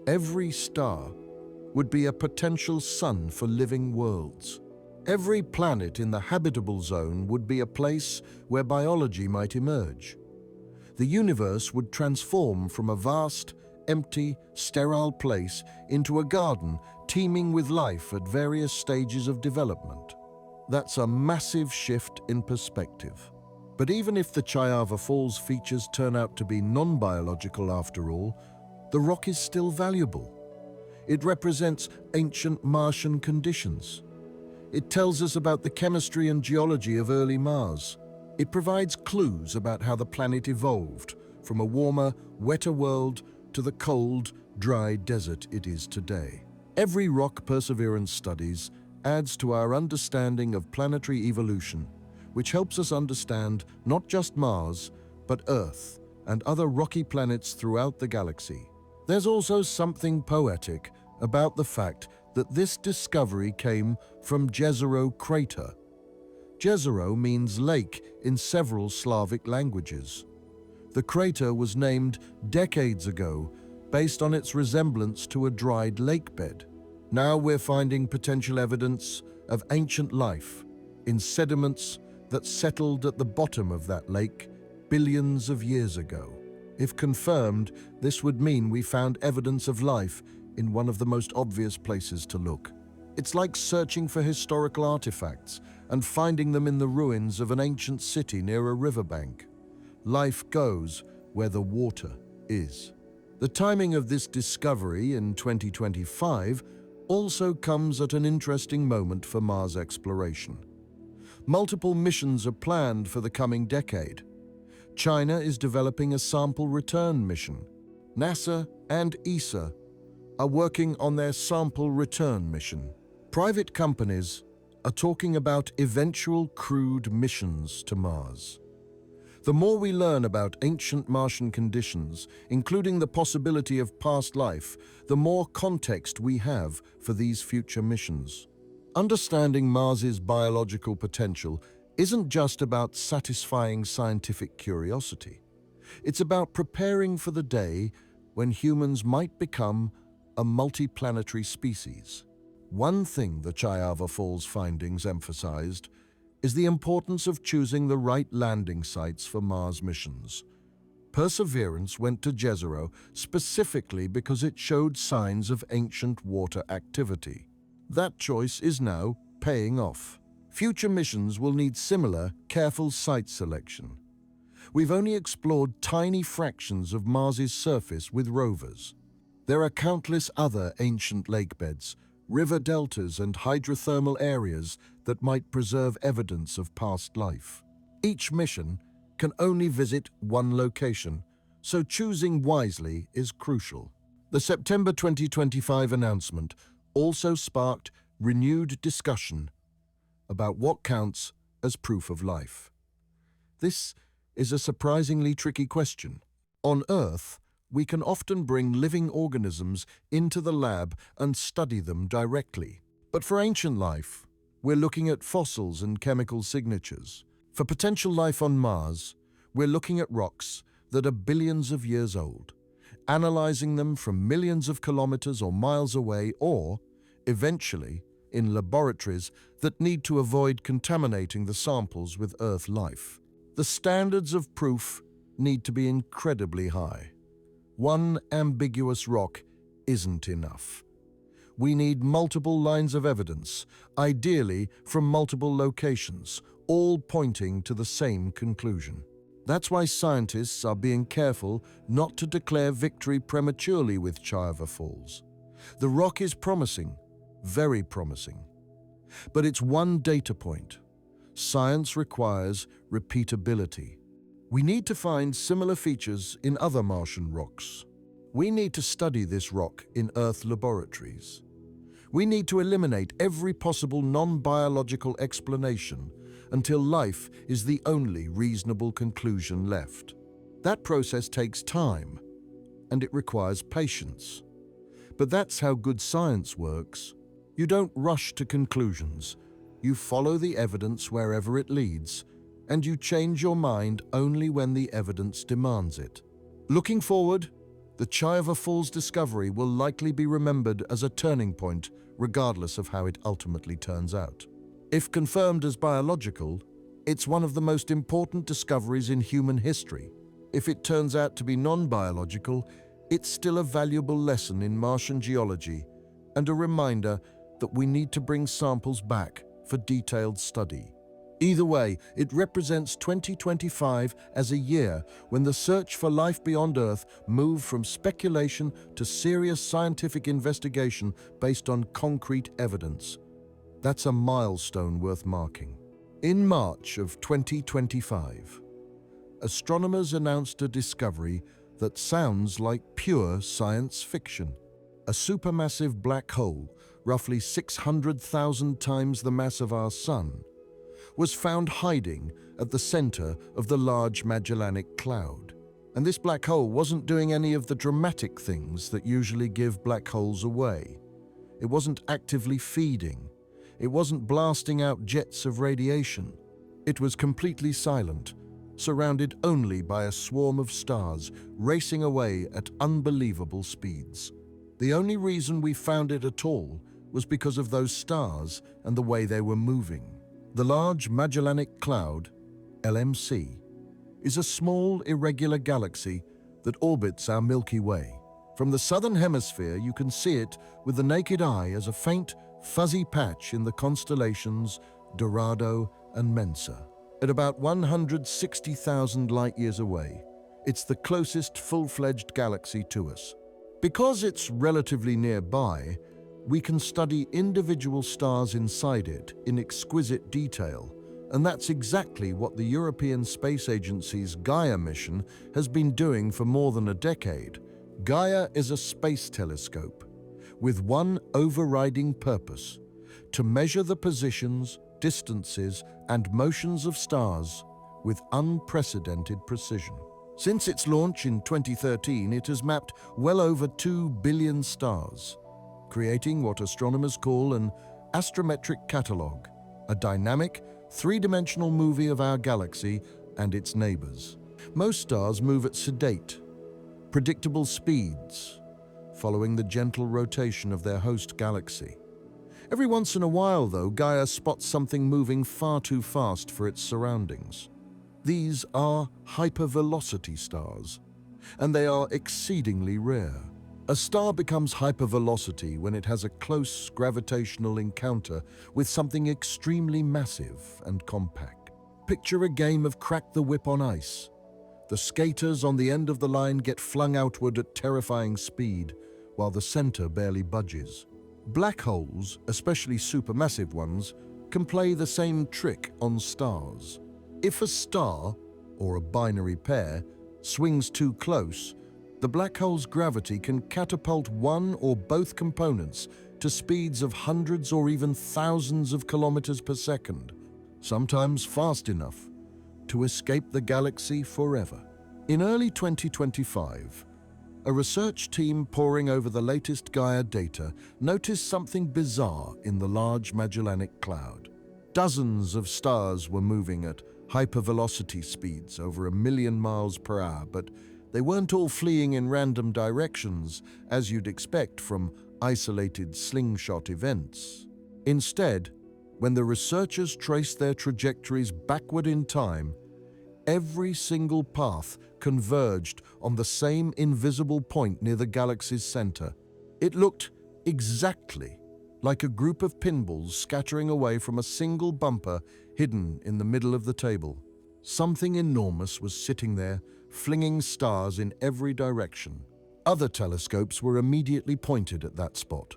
Speaker 1: Every star would be a potential sun for living worlds. Every planet in the habitable zone would be a place where biology might emerge. The universe would transform from a vast, empty, sterile place into a garden teeming with life at various stages of development. That's a massive shift in perspective. But even if the Chayava Falls features turn out to be non-biological after all, the rock is still valuable. It represents ancient Martian conditions. It tells us about the chemistry and geology of early Mars. It provides clues about how the planet evolved from a warmer, wetter world to the cold, dry desert it is today. Every rock Perseverance studies adds to our understanding of planetary evolution, which helps us understand not just Mars, but Earth and other rocky planets throughout the galaxy. There's also something poetic about the fact that this discovery came from Jezero Crater. Jezero means lake in several Slavic languages. The crater was named decades ago based on its resemblance to a dried lake bed. Now we're finding potential evidence of ancient life in sediments that settled at the bottom of that lake billions of years ago. If confirmed, this would mean we found evidence of life in one of the most obvious places to look. It's like searching for historical artifacts and finding them in the ruins of an ancient city near a riverbank. Life goes where the water is. The timing of this discovery in 2025 also comes at an interesting moment for Mars exploration. Multiple missions are planned for the coming decade. China is developing a sample return mission. NASA and ESA are working on their sample return mission. Private companies are talking about eventual crewed missions to Mars. The more we learn about ancient Martian conditions, including the possibility of past life, the more context we have for these future missions. Understanding Mars's biological potential isn't just about satisfying scientific curiosity. It's about preparing for the day when humans might become a multiplanetary species. One thing the Chayava Falls findings emphasized is the importance of choosing the right landing sites for Mars missions. Perseverance went to Jezero specifically because it showed signs of ancient water activity. That choice is now paying off. Future missions will need similar, careful site selection. We've only explored tiny fractions of Mars's surface with rovers. There are countless other ancient lakebeds, river deltas, and hydrothermal areas that might preserve evidence of past life. Each mission can only visit one location, so choosing wisely is crucial. The September 2025 announcement also sparked renewed discussion about what counts as proof of life. This is a surprisingly tricky question. On Earth, we can often bring living organisms into the lab and study them directly. But for ancient life, we're looking at fossils and chemical signatures. For potential life on Mars, we're looking at rocks that are billions of years old, analyzing them from millions of kilometers or miles away, or, eventually, in laboratories that need to avoid contaminating the samples with Earth life. The standards of proof need to be incredibly high. One ambiguous rock isn't enough. We need multiple lines of evidence, ideally from multiple locations, all pointing to the same conclusion. That's why scientists are being careful not to declare victory prematurely with Chayava Falls. The rock is promising, very promising. But it's one data point. Science requires repeatability. We need to find similar features in other Martian rocks. We need to study this rock in Earth laboratories. We need to eliminate every possible non-biological explanation until life is the only reasonable conclusion left. That process takes time, and it requires patience. But that's how good science works. You don't rush to conclusions. You follow the evidence wherever it leads, and you change your mind only when the evidence demands it. Looking forward, the Chayava Falls discovery will likely be remembered as a turning point, regardless of how it ultimately turns out. If confirmed as biological, it's one of the most important discoveries in human history. If it turns out to be non-biological, it's still a valuable lesson in Martian geology and a reminder that we need to bring samples back for detailed study. Either way, it represents 2025 as a year when the search for life beyond Earth moved from speculation to serious scientific investigation based on concrete evidence. That's a milestone worth marking. In March of 2025, astronomers announced a discovery that sounds like pure science fiction. A supermassive black hole, roughly 600,000 times the mass of our Sun, was found hiding at the center of the Large Magellanic Cloud. And this black hole wasn't doing any of the dramatic things that usually give black holes away. It wasn't actively feeding. It wasn't blasting out jets of radiation. It was completely silent, surrounded only by a swarm of stars racing away at unbelievable speeds. The only reason we found it at all was because of those stars and the way they were moving. The Large Magellanic Cloud, LMC, is a small, irregular galaxy that orbits our Milky Way. From the southern hemisphere, you can see it with the naked eye as a faint, fuzzy patch in the constellations Dorado and Mensa. At about 160,000 light-years away, it's the closest full-fledged galaxy to us. Because it's relatively nearby, we can study individual stars inside it in exquisite detail, and that's exactly what the European Space Agency's Gaia mission has been doing for more than a decade. Gaia is a space telescope with one overriding purpose: to measure the positions, distances, and motions of stars with unprecedented precision. Since its launch in 2013, it has mapped well over 2 billion stars, creating what astronomers call an astrometric catalogue, a dynamic, three-dimensional movie of our galaxy and its neighbors. Most stars move at sedate, predictable speeds, following the gentle rotation of their host galaxy. Every once in a while, though, Gaia spots something moving far too fast for its surroundings. These are hypervelocity stars, and they are exceedingly rare. A star becomes hypervelocity when it has a close gravitational encounter with something extremely massive and compact. Picture a game of crack the whip on ice. The skaters on the end of the line get flung outward at terrifying speed, while the center barely budges. Black holes, especially supermassive ones, can play the same trick on stars. If a star, or a binary pair, swings too close, the black hole's gravity can catapult one or both components to speeds of hundreds or even thousands of kilometers per second, sometimes fast enough to escape the galaxy forever. In early 2025, a research team poring over the latest Gaia data noticed something bizarre in the Large Magellanic Cloud. Dozens of stars were moving at hypervelocity speeds over 1,000,000 miles per hour, but they weren't all fleeing in random directions, as you'd expect from isolated slingshot events. Instead, when the researchers traced their trajectories backward in time, every single path converged on the same invisible point near the galaxy's center. It looked exactly like a group of pinballs scattering away from a single bumper hidden in the middle of the table. Something enormous was sitting there, flinging stars in every direction. Other telescopes were immediately pointed at that spot.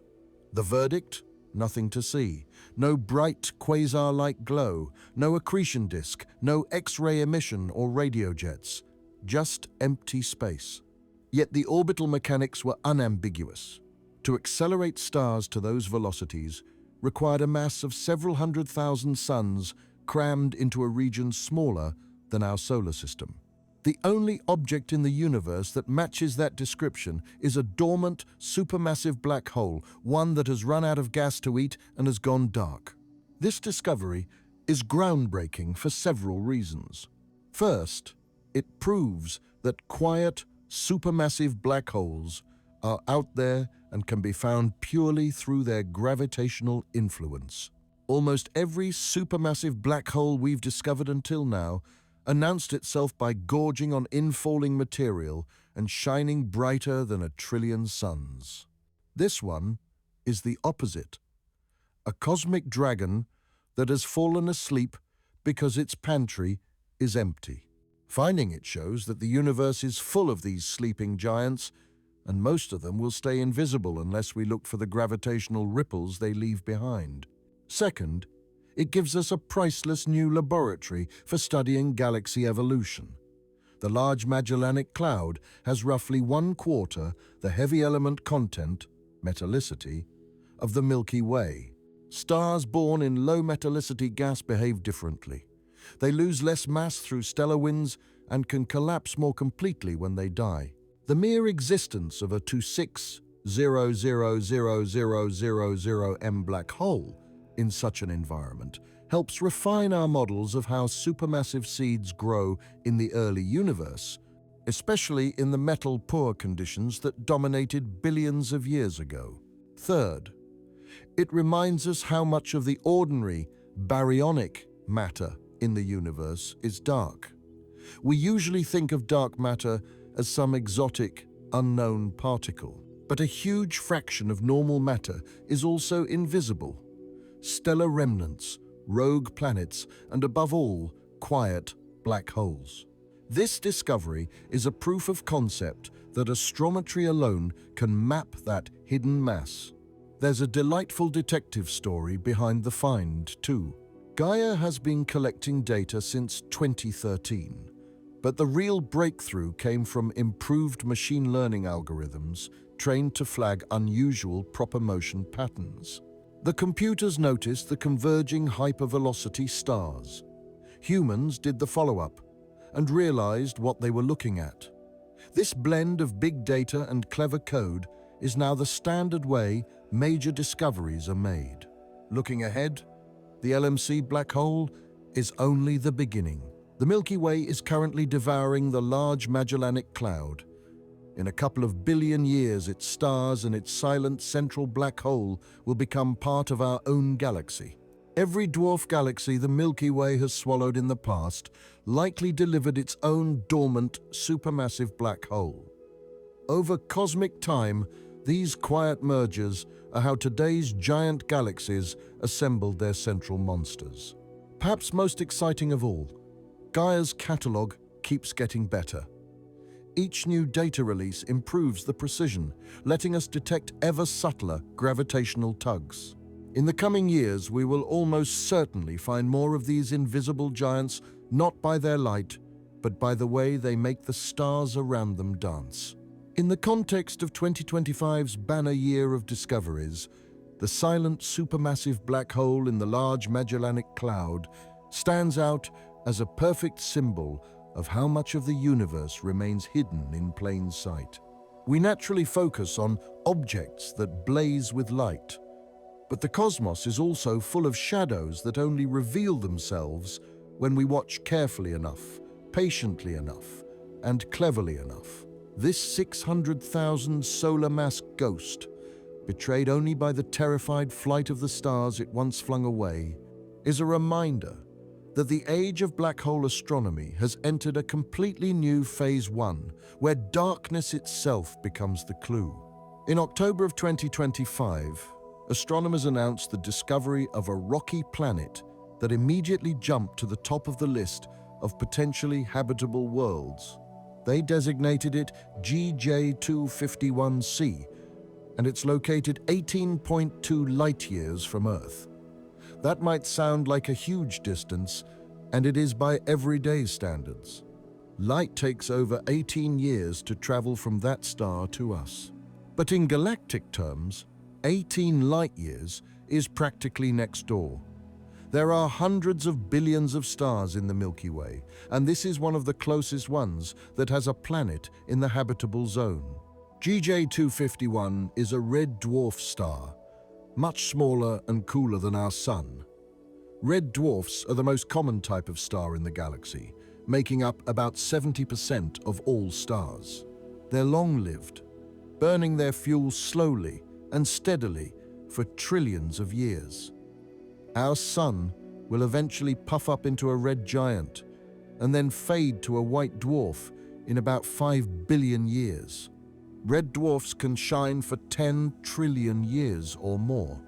Speaker 1: The verdict? Nothing to see. No bright quasar-like glow, no accretion disk, no X-ray emission or radio jets. Just empty space. Yet the orbital mechanics were unambiguous. To accelerate stars to those velocities required a mass of several 100,000 suns crammed into a region smaller than our solar system. The only object in the universe that matches that description is a dormant, supermassive black hole, one that has run out of gas to eat and has gone dark. This discovery is groundbreaking for several reasons. First, it proves that quiet, supermassive black holes are out there and can be found purely through their gravitational influence. Almost every supermassive black hole we've discovered until now announced itself by gorging on infalling material and shining brighter than 1,000,000,000,000 suns. This one is the opposite, a cosmic dragon that has fallen asleep because its pantry is empty. Finding it shows that the universe is full of these sleeping giants, and most of them will stay invisible unless we look for the gravitational ripples they leave behind. Second, it gives us a priceless new laboratory for studying galaxy evolution. The Large Magellanic Cloud has roughly 1/4 the heavy element content, metallicity, of the Milky Way. Stars born in low metallicity gas behave differently. They lose less mass through stellar winds and can collapse more completely when they die. The mere existence of a 26000000 M black hole in such an environment helps refine our models of how supermassive seeds grow in the early universe, especially in the metal-poor conditions that dominated billions of years ago. Third, it reminds us how much of the ordinary baryonic matter in the universe is dark. We usually think of dark matter as some exotic, unknown particle, but a huge fraction of normal matter is also invisible. Stellar remnants, rogue planets, and above all, quiet black holes. This discovery is a proof of concept that astrometry alone can map that hidden mass. There's a delightful detective story behind the find, too. Gaia has been collecting data since 2013, but the real breakthrough came from improved machine learning algorithms trained to flag unusual proper motion patterns. The computers noticed the converging hypervelocity stars. Humans did the follow-up and realized what they were looking at. This blend of big data and clever code is now the standard way major discoveries are made. Looking ahead, the LMC black hole is only the beginning. The Milky Way is currently devouring the Large Magellanic Cloud. In a couple of billion years, its stars and its silent central black hole will become part of our own galaxy. Every dwarf galaxy the Milky Way has swallowed in the past likely delivered its own dormant, supermassive black hole. Over cosmic time, these quiet mergers are how today's giant galaxies assembled their central monsters. Perhaps most exciting of all, Gaia's catalogue keeps getting better. Each new data release improves the precision, letting us detect ever subtler gravitational tugs. In the coming years, we will almost certainly find more of these invisible giants, not by their light, but by the way they make the stars around them dance. In the context of 2025's banner year of discoveries, the silent supermassive black hole in the Large Magellanic Cloud stands out as a perfect symbol of how much of the universe remains hidden in plain sight. We naturally focus on objects that blaze with light, but the cosmos is also full of shadows that only reveal themselves when we watch carefully enough, patiently enough, and cleverly enough. This 600,000 solar mass ghost, betrayed only by the terrified flight of the stars it once flung away, is a reminder that the age of black hole astronomy has entered a completely new phase 1, where darkness itself becomes the clue. In October of 2025, astronomers announced the discovery of a rocky planet that immediately jumped to the top of the list of potentially habitable worlds. They designated it GJ251c, and it's located 18.2 light-years from Earth. That might sound like a huge distance, and it is by everyday standards. Light takes over 18 years to travel from that star to us. But in galactic terms, 18 light-years is practically next door. There are hundreds of billions of stars in the Milky Way, and this is one of the closest ones that has a planet in the habitable zone. GJ251 is a red dwarf star, much smaller and cooler than our Sun. Red dwarfs are the most common type of star in the galaxy, making up about 70% of all stars. They're long-lived, burning their fuel slowly and steadily for trillions of years. Our Sun will eventually puff up into a red giant and then fade to a white dwarf in about 5 billion years. Red dwarfs can shine for 10 trillion years or more.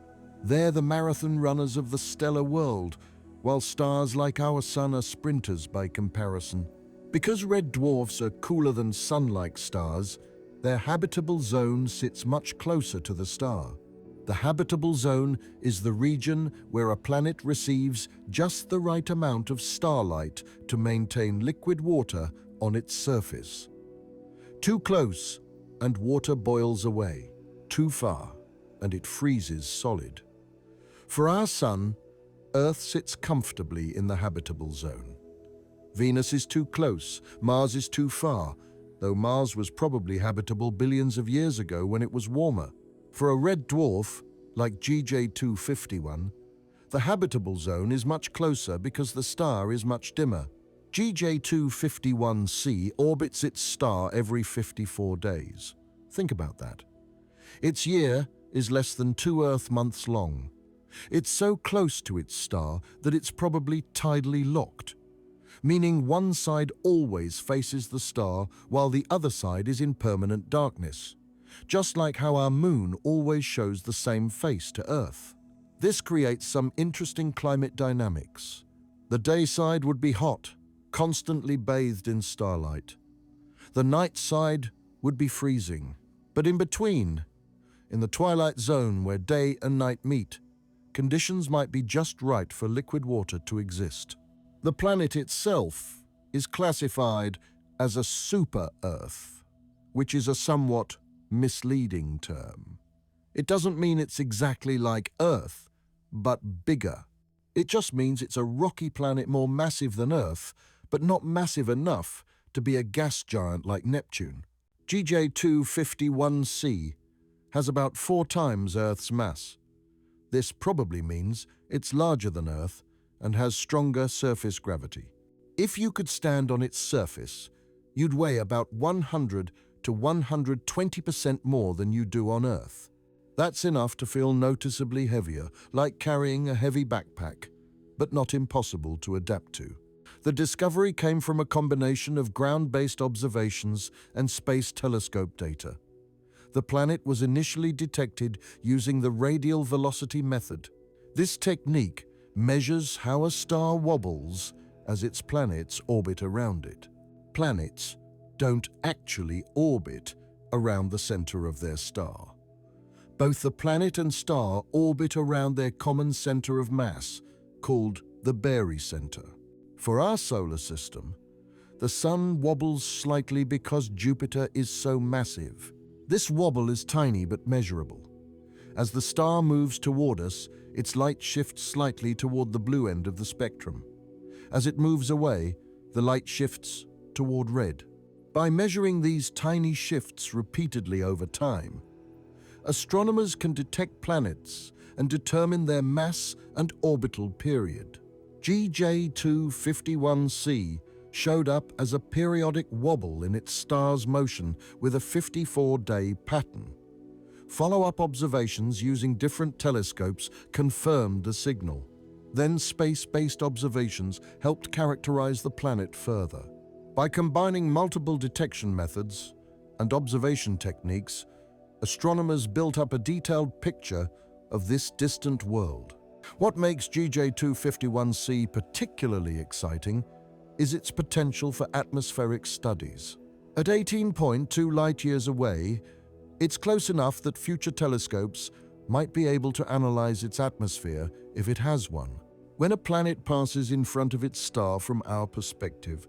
Speaker 1: They're the marathon runners of the stellar world, while stars like our Sun are sprinters by comparison. Because red dwarfs are cooler than Sun-like stars, their habitable zone sits much closer to the star. The habitable zone is the region where a planet receives just the right amount of starlight to maintain liquid water on its surface. Too close, and water boils away. Too far, and it freezes solid. For our Sun, Earth sits comfortably in the habitable zone. Venus is too close, Mars is too far, though Mars was probably habitable billions of years ago when it was warmer. For a red dwarf, like GJ251, the habitable zone is much closer because the star is much dimmer. GJ251c orbits its star every 54 days. Think about that. Its year is less than 2 Earth months long. It's so close to its star that it's probably tidally locked, meaning one side always faces the star while the other side is in permanent darkness, just like how our moon always shows the same face to Earth. This creates some interesting climate dynamics. The day side would be hot, constantly bathed in starlight. The night side would be freezing. But in between, in the twilight zone where day and night meet, conditions might be just right for liquid water to exist. The planet itself is classified as a super-Earth, which is a somewhat misleading term. It doesn't mean it's exactly like Earth, but bigger. It just means it's a rocky planet more massive than Earth, but not massive enough to be a gas giant like Neptune. GJ251c has about 4 times Earth's mass. This probably means it's larger than Earth and has stronger surface gravity. If you could stand on its surface, you'd weigh about 100 to 120% more than you do on Earth. That's enough to feel noticeably heavier, like carrying a heavy backpack, but not impossible to adapt to. The discovery came from a combination of ground-based observations and space telescope data. The planet was initially detected using the radial velocity method. This technique measures how a star wobbles as its planets orbit around it. Planets don't actually orbit around the center of their star. Both the planet and star orbit around their common center of mass, called the barycenter. For our solar system, the Sun wobbles slightly because Jupiter is so massive. This wobble is tiny but measurable. As the star moves toward us, its light shifts slightly toward the blue end of the spectrum. As it moves away, the light shifts toward red. By measuring these tiny shifts repeatedly over time, astronomers can detect planets and determine their mass and orbital period. GJ251c showed up as a periodic wobble in its star's motion with a 54-day pattern. Follow-up observations using different telescopes confirmed the signal. Then space-based observations helped characterize the planet further. By combining multiple detection methods and observation techniques, astronomers built up a detailed picture of this distant world. What makes GJ251c particularly exciting is its potential for atmospheric studies. At 18.2 light-years away, it's close enough that future telescopes might be able to analyze its atmosphere if it has one. When a planet passes in front of its star from our perspective,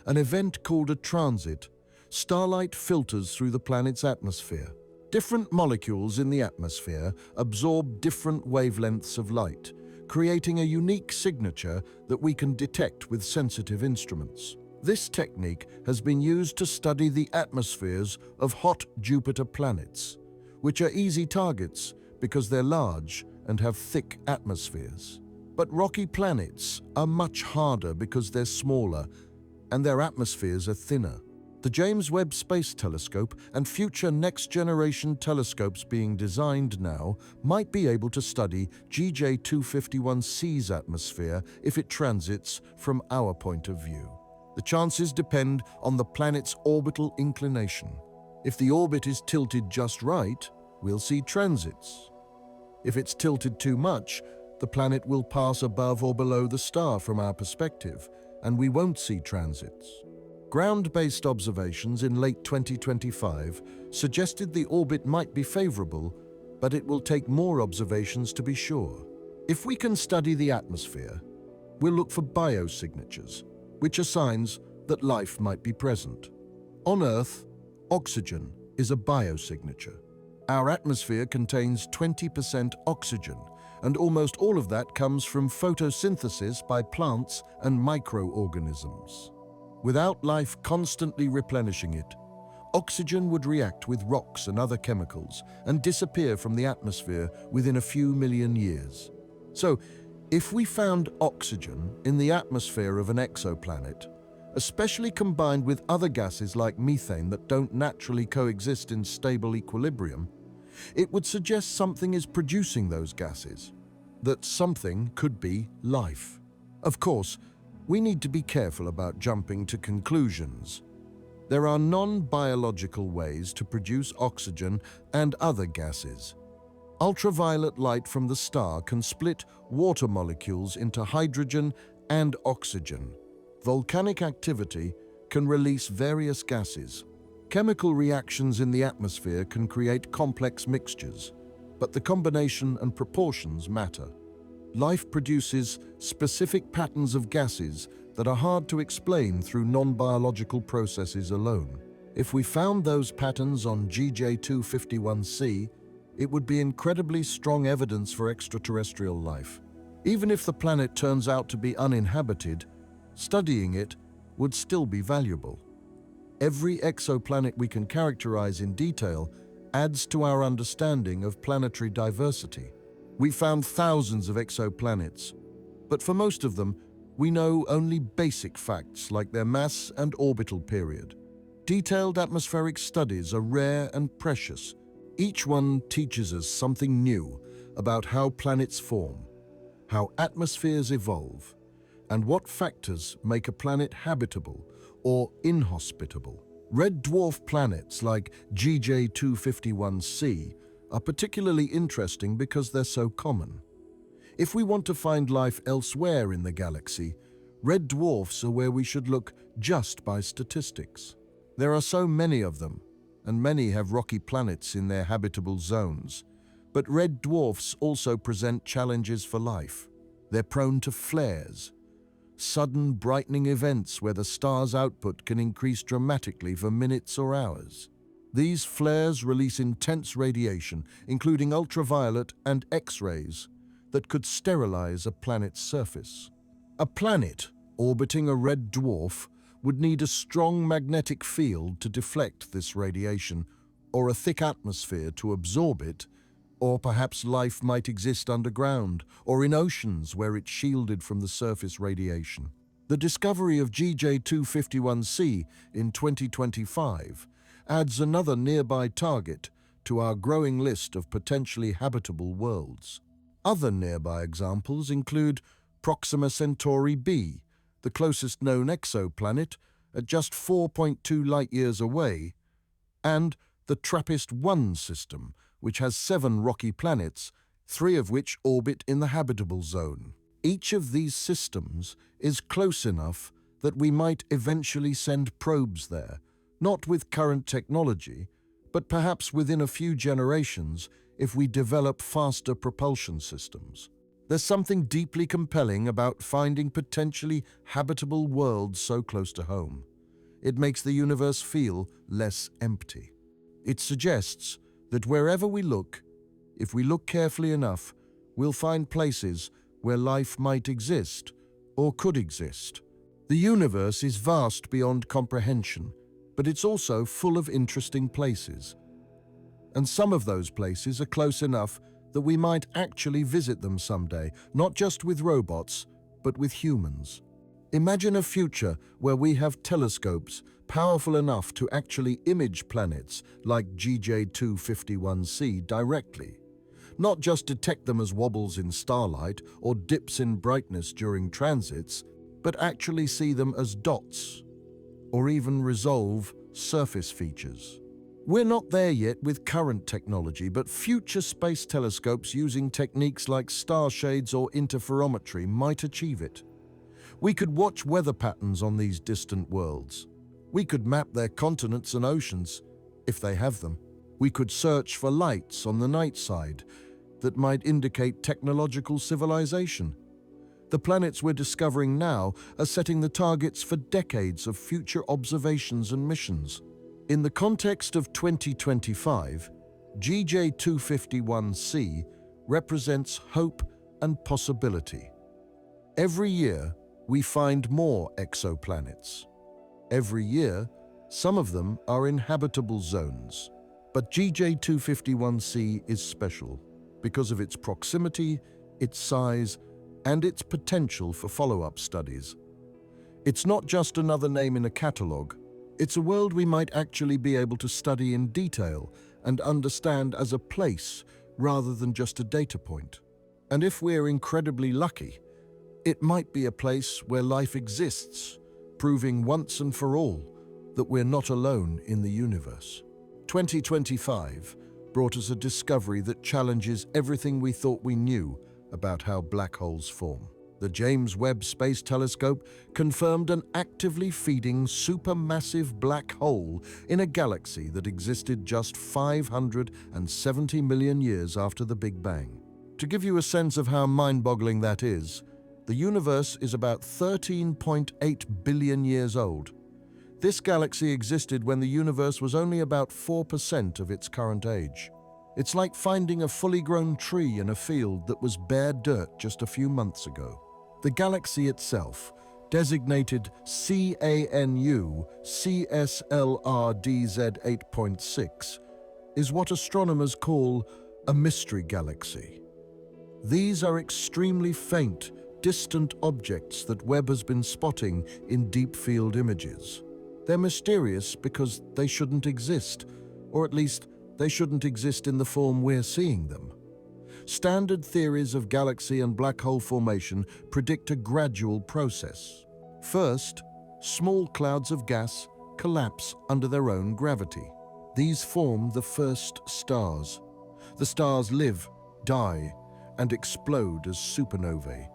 Speaker 1: an event called a transit, starlight filters through the planet's atmosphere. Different molecules in the atmosphere absorb different wavelengths of light, creating a unique signature that we can detect with sensitive instruments. This technique has been used to study the atmospheres of hot Jupiter planets, which are easy targets because they're large and have thick atmospheres. But rocky planets are much harder because they're smaller and their atmospheres are thinner. The James Webb Space Telescope and future next-generation telescopes being designed now might be able to study GJ251c's atmosphere if it transits from our point of view. The chances depend on the planet's orbital inclination. If the orbit is tilted just right, we'll see transits. If it's tilted too much, the planet will pass above or below the star from our perspective, and we won't see transits. Ground-based observations in late 2025 suggested the orbit might be favorable, but it will take more observations to be sure. If we can study the atmosphere, we'll look for biosignatures, which are signs that life might be present. On Earth, oxygen is a biosignature. Our atmosphere contains 20% oxygen, and almost all of that comes from photosynthesis by plants and microorganisms. Without life constantly replenishing it, oxygen would react with rocks and other chemicals and disappear from the atmosphere within a few million years. So, if we found oxygen in the atmosphere of an exoplanet, especially combined with other gases like methane that don't naturally coexist in stable equilibrium, it would suggest something is producing those gases, that something could be life. Of course, we need to be careful about jumping to conclusions. There are non-biological ways to produce oxygen and other gases. Ultraviolet light from the star can split water molecules into hydrogen and oxygen. Volcanic activity can release various gases. Chemical reactions in the atmosphere can create complex mixtures, but the combination and proportions matter. Life produces specific patterns of gases that are hard to explain through non-biological processes alone. If we found those patterns on GJ251c, it would be incredibly strong evidence for extraterrestrial life. Even if the planet turns out to be uninhabited, studying it would still be valuable. Every exoplanet we can characterize in detail adds to our understanding of planetary diversity. We found thousands of exoplanets, but for most of them, We know only basic facts like their mass and orbital period. Detailed atmospheric studies are rare and precious. Each one teaches us something new about how planets form, how atmospheres evolve, and what factors make a planet habitable or inhospitable. Red dwarf planets like GJ251c are particularly interesting because they're so common. If we want to find life elsewhere in the galaxy, red dwarfs are where we should look just by statistics. There are so many of them, and many have rocky planets in their habitable zones. But red dwarfs also present challenges for life. They're prone to flares, sudden brightening events where the star's output can increase dramatically for minutes or hours. These flares release intense radiation, including ultraviolet and X-rays, that could sterilize a planet's surface. A planet orbiting a red dwarf would need a strong magnetic field to deflect this radiation, or a thick atmosphere to absorb it, or perhaps life might exist underground or in oceans where it's shielded from the surface radiation. The discovery of GJ251c in 2025 adds another nearby target to our growing list of potentially habitable worlds. Other nearby examples include Proxima Centauri b, the closest known exoplanet at just 4.2 light-years away, and the TRAPPIST-1 system, which has 7 rocky planets, 3 of which orbit in the habitable zone. Each of these systems is close enough that we might eventually send probes there, not with current technology, but perhaps within a few generations if we develop faster propulsion systems. There's something deeply compelling about finding potentially habitable worlds so close to home. It makes the universe feel less empty. It suggests that wherever we look, if we look carefully enough, we'll find places where life might exist or could exist. The universe is vast beyond comprehension, but it's also full of interesting places. And some of those places are close enough that we might actually visit them someday, not just with robots, but with humans. Imagine a future where we have telescopes powerful enough to actually image planets like GJ251c directly, not just detect them as wobbles in starlight or dips in brightness during transits, but actually see them as dots, or even resolve surface features. We're not there yet with current technology, but future space telescopes using techniques like star shades or interferometry might achieve it. We could watch weather patterns on these distant worlds. We could map their continents and oceans, if they have them. We could search for lights on the night side that might indicate technological civilization. The planets we're discovering now are setting the targets for decades of future observations and missions. In the context of 2025, GJ251c represents hope and possibility. Every year, we find more exoplanets. Every year, some of them are in habitable zones. But GJ251c is special because of its proximity, its size, and its potential for follow-up studies. It's not just another name in a catalogue. It's a world we might actually be able to study in detail and understand as a place rather than just a data point. And if we're incredibly lucky, it might be a place where life exists, proving once and for all that we're not alone in the universe. 2025 brought us a discovery that challenges everything we thought we knew about how black holes form. The James Webb Space Telescope confirmed an actively feeding supermassive black hole in a galaxy that existed just 570 million years after the Big Bang. To give you a sense of how mind-boggling that is, the universe is about 13.8 billion years old. This galaxy existed when the universe was only about 4% of its current age. It's like finding a fully grown tree in a field that was bare dirt just a few months ago. The galaxy itself, designated CANU CSLRDZ 8.6, is what astronomers call a mystery galaxy. These are extremely faint, distant objects that Webb has been spotting in deep field images. They're mysterious because they shouldn't exist, or at least they shouldn't exist in the form we're seeing them. Standard theories of galaxy and black hole formation predict a gradual process. First, small clouds of gas collapse under their own gravity. These form the first stars. The stars live, die, and explode as supernovae.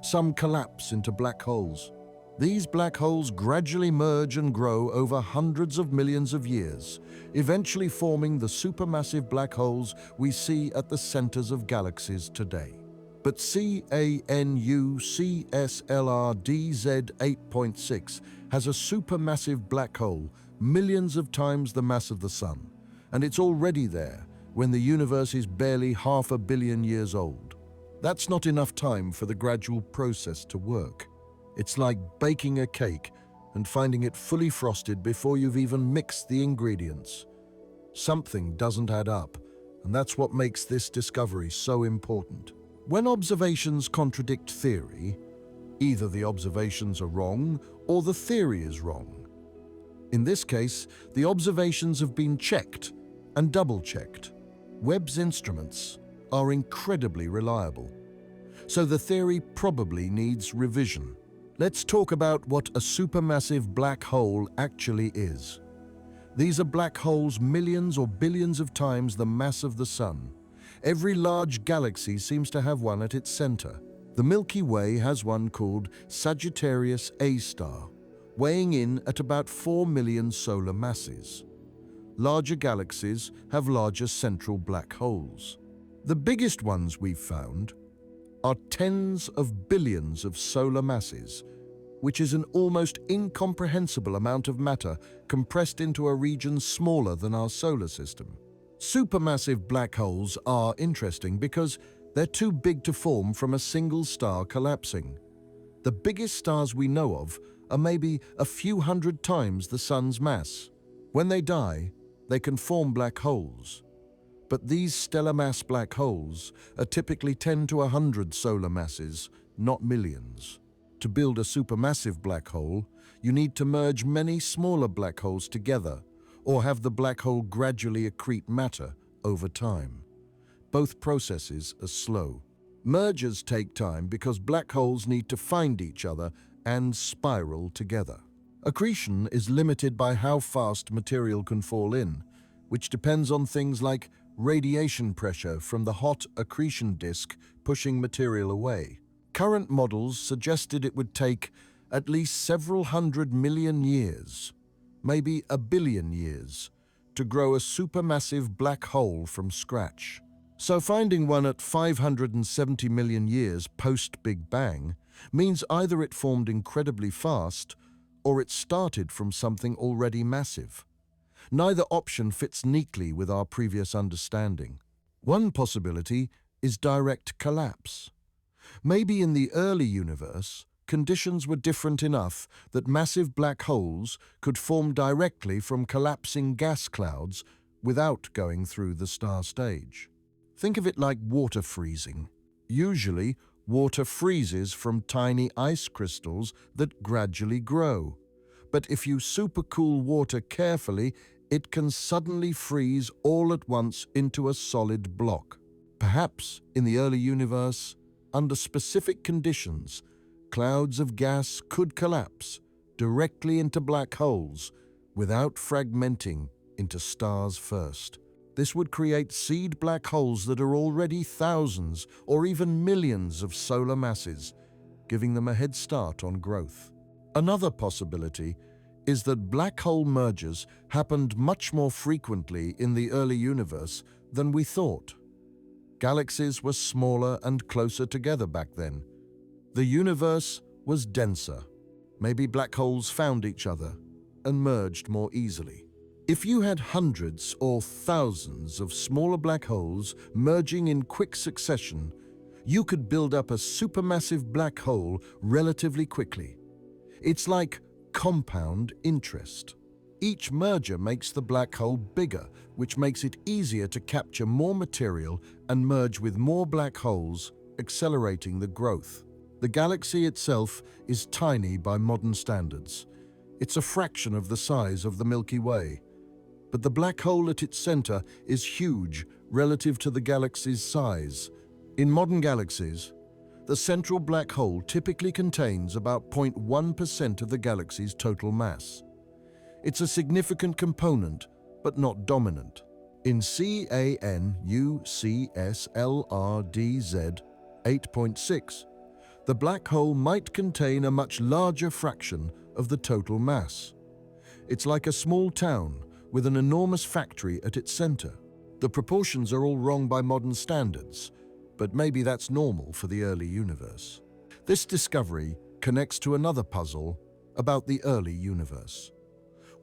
Speaker 1: Some collapse into black holes. These black holes gradually merge and grow over hundreds of millions of years, eventually forming the supermassive black holes we see at the centers of galaxies today. But CANU-CSLR-DZ 8.6 has a supermassive black hole millions of times the mass of the Sun, and it's already there when the universe is barely 500 million years old. That's not enough time for the gradual process to work. It's like baking a cake and finding it fully frosted before you've even mixed the ingredients. Something doesn't add up, and that's what makes this discovery so important. When observations contradict theory, either the observations are wrong or the theory is wrong. In this case, the observations have been checked and double-checked. Webb's instruments are incredibly reliable, so the theory probably needs revision. Let's talk about what a supermassive black hole actually is. These are black holes millions or billions of times the mass of the Sun. Every large galaxy seems to have one at its center. The Milky Way has one called Sagittarius A star, weighing in at about 4 million solar masses. Larger galaxies have larger central black holes. The biggest ones we've found are tens of billions of solar masses, which is an almost incomprehensible amount of matter compressed into a region smaller than our solar system. Supermassive black holes are interesting because they're too big to form from a single star collapsing. The biggest stars we know of are maybe a few hundred times the Sun's mass. When they die, they can form black holes. But these stellar mass black holes are typically 10 to 100 solar masses, not millions. To build a supermassive black hole, you need to merge many smaller black holes together, or have the black hole gradually accrete matter over time. Both processes are slow. Mergers take time because black holes need to find each other and spiral together. Accretion is limited by how fast material can fall in, which depends on things like radiation pressure from the hot accretion disk pushing material away. Current models suggested it would take at least several 100 million years, maybe 1 billion years, to grow a supermassive black hole from scratch. So finding one at 570 million years post-Big Bang means either it formed incredibly fast or it started from something already massive. Neither option fits neatly with our previous understanding. One possibility is direct collapse. Maybe in the early universe, conditions were different enough that massive black holes could form directly from collapsing gas clouds without going through the star stage. Think of it like water freezing. Usually, water freezes from tiny ice crystals that gradually grow. But if you supercool water carefully, it can suddenly freeze all at once into a solid block. Perhaps in the early universe, under specific conditions, clouds of gas could collapse directly into black holes without fragmenting into stars first. This would create seed black holes that are already thousands or even millions of solar masses, giving them a head start on growth. Another possibility is that black hole mergers happened much more frequently in the early universe than we thought. Galaxies were smaller and closer together back then. The universe was denser. Maybe black holes found each other and merged more easily. If you had hundreds or thousands of smaller black holes merging in quick succession, you could build up a supermassive black hole relatively quickly. It's like compound interest. Each merger makes the black hole bigger, which makes it easier to capture more material and merge with more black holes, accelerating the growth. The galaxy itself is tiny by modern standards. It's a fraction of the size of the Milky Way. But the black hole at its center is huge relative to the galaxy's size. In modern galaxies, the central black hole typically contains about 0.1% of the galaxy's total mass. It's a significant component, but not dominant. In CANUCSLRDZ 8.6, the black hole might contain a much larger fraction of the total mass. It's like a small town with an enormous factory at its center. The proportions are all wrong by modern standards, but maybe that's normal for the early universe. This discovery connects to another puzzle about the early universe.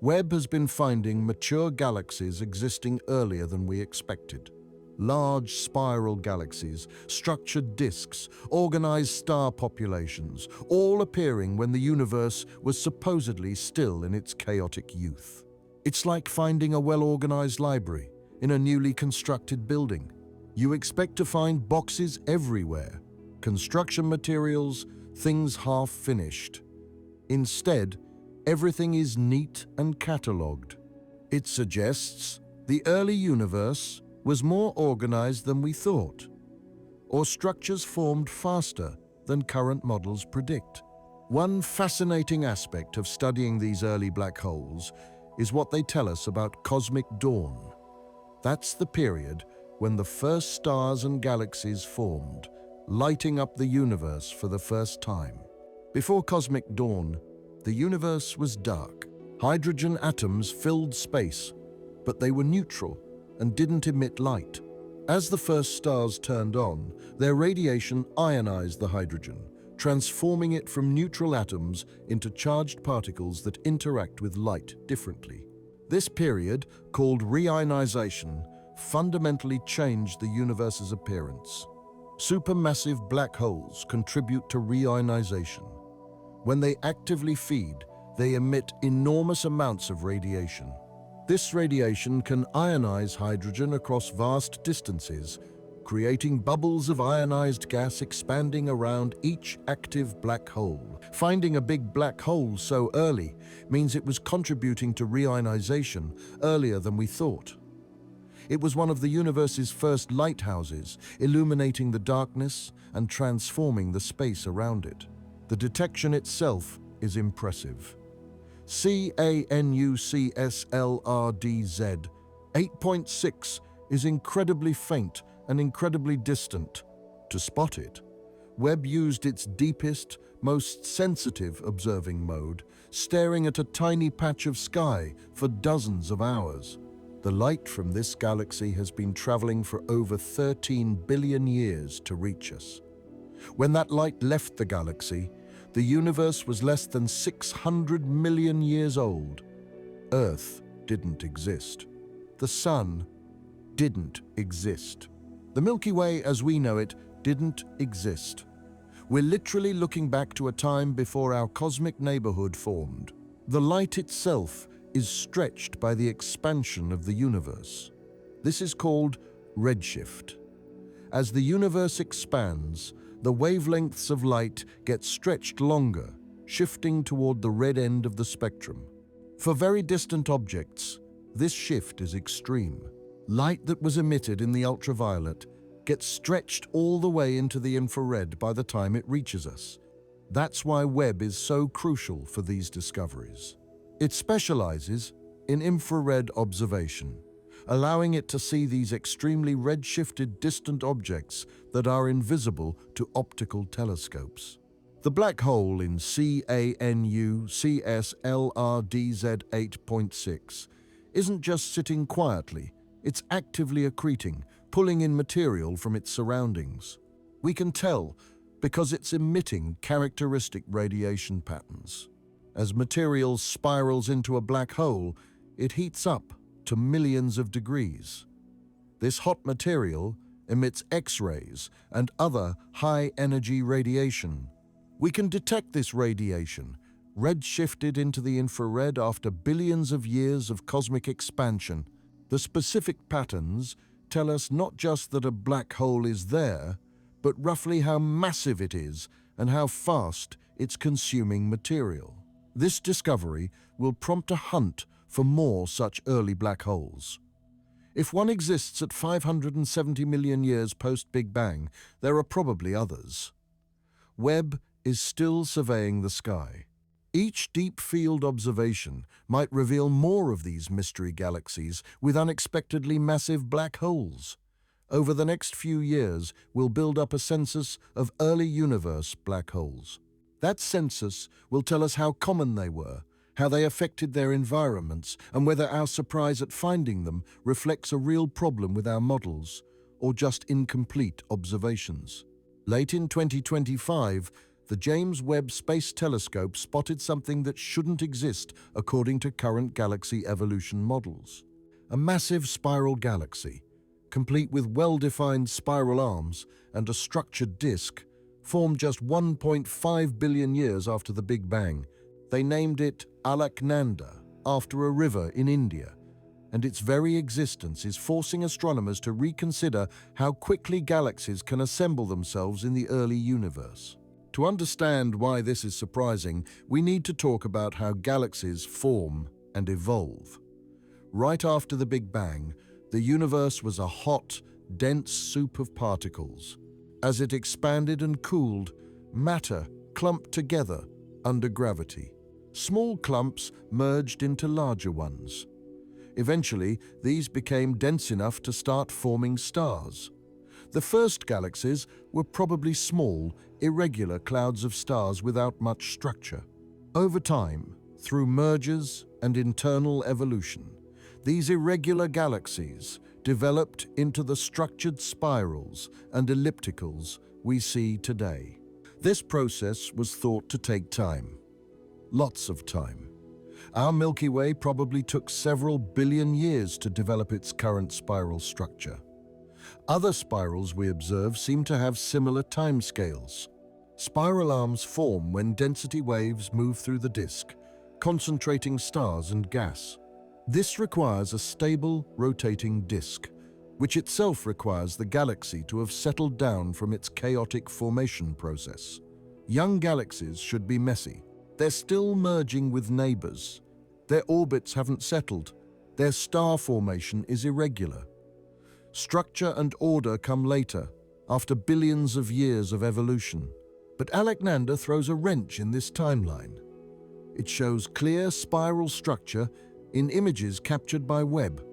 Speaker 1: Webb has been finding mature galaxies existing earlier than we expected. Large spiral galaxies, structured disks, organized star populations, all appearing when the universe was supposedly still in its chaotic youth. It's like finding a well-organized library in a newly constructed building. You expect to find boxes everywhere, construction materials, things half-finished. Instead, everything is neat and catalogued. It suggests the early universe was more organized than we thought, or structures formed faster than current models predict. One fascinating aspect of studying these early black holes is what they tell us about cosmic dawn. That's the period when the first stars and galaxies formed, lighting up the universe for the first time. Before cosmic dawn, the universe was dark. Hydrogen atoms filled space, but they were neutral and didn't emit light. As the first stars turned on, their radiation ionized the hydrogen, transforming it from neutral atoms into charged particles that interact with light differently. This period, called reionization, fundamentally changed the universe's appearance. Supermassive black holes contribute to reionization. When they actively feed, they emit enormous amounts of radiation. This radiation can ionize hydrogen across vast distances, creating bubbles of ionized gas expanding around each active black hole. Finding a big black hole so early means it was contributing to reionization earlier than we thought. It was one of the universe's first lighthouses, illuminating the darkness and transforming the space around it. The detection itself is impressive. CANUCSLRDZ 8.6 is incredibly faint and incredibly distant. To spot it, Webb used its deepest, most sensitive observing mode, staring at a tiny patch of sky for dozens of hours. The light from this galaxy has been traveling for over 13 billion years to reach us. When that light left the galaxy, the universe was less than 600 million years old. Earth didn't exist. The Sun didn't exist. The Milky Way as we know it didn't exist. We're literally looking back to a time before our cosmic neighborhood formed. The light itself is stretched by the expansion of the universe. This is called redshift. As the universe expands, the wavelengths of light get stretched longer, shifting toward the red end of the spectrum. For very distant objects, this shift is extreme. Light that was emitted in the ultraviolet gets stretched all the way into the infrared by the time it reaches us. That's why Webb is so crucial for these discoveries. It specializes in infrared observation, allowing it to see these extremely redshifted distant objects that are invisible to optical telescopes. The black hole in CANUCSLRDZ 8.6 isn't just sitting quietly, it's actively accreting, pulling in material from its surroundings. We can tell because it's emitting characteristic radiation patterns. As material spirals into a black hole, it heats up to millions of degrees. This hot material emits X-rays and other high-energy radiation. We can detect this radiation, redshifted into the infrared after billions of years of cosmic expansion. The specific patterns tell us not just that a black hole is there, but roughly how massive it is and how fast it's consuming material. This discovery will prompt a hunt for more such early black holes. If one exists at 570 million years post-Big Bang, there are probably others. Webb is still surveying the sky. Each deep field observation might reveal more of these mystery galaxies with unexpectedly massive black holes. Over the next few years, we'll build up a census of early universe black holes. That census will tell us how common they were, how they affected their environments, and whether our surprise at finding them reflects a real problem with our models or just incomplete observations. Late in 2025, the James Webb Space Telescope spotted something that shouldn't exist according to current galaxy evolution models. A massive spiral galaxy, complete with well-defined spiral arms and a structured disk, formed just 1.5 billion years after the Big Bang. They named it Alaknanda, after a river in India, and its very existence is forcing astronomers to reconsider how quickly galaxies can assemble themselves in the early universe. To understand why this is surprising, we need to talk about how galaxies form and evolve. Right after the Big Bang, the universe was a hot, dense soup of particles. As it expanded and cooled, matter clumped together under gravity. Small clumps merged into larger ones. Eventually, these became dense enough to start forming stars. The first galaxies were probably small, irregular clouds of stars without much structure. Over time, through mergers and internal evolution, these irregular galaxies developed into the structured spirals and ellipticals we see today. This process was thought to take time. Lots of time. Our Milky Way probably took several billion years to develop its current spiral structure. Other spirals we observe seem to have similar timescales. Spiral arms form when density waves move through the disk, concentrating stars and gas. This requires a stable, rotating disk, which itself requires the galaxy to have settled down from its chaotic formation process. Young galaxies should be messy. They're still merging with neighbors. Their orbits haven't settled. Their star formation is irregular. Structure and order come later, after billions of years of evolution. But Alaknanda throws a wrench in this timeline. It shows clear spiral structure in images captured by Webb.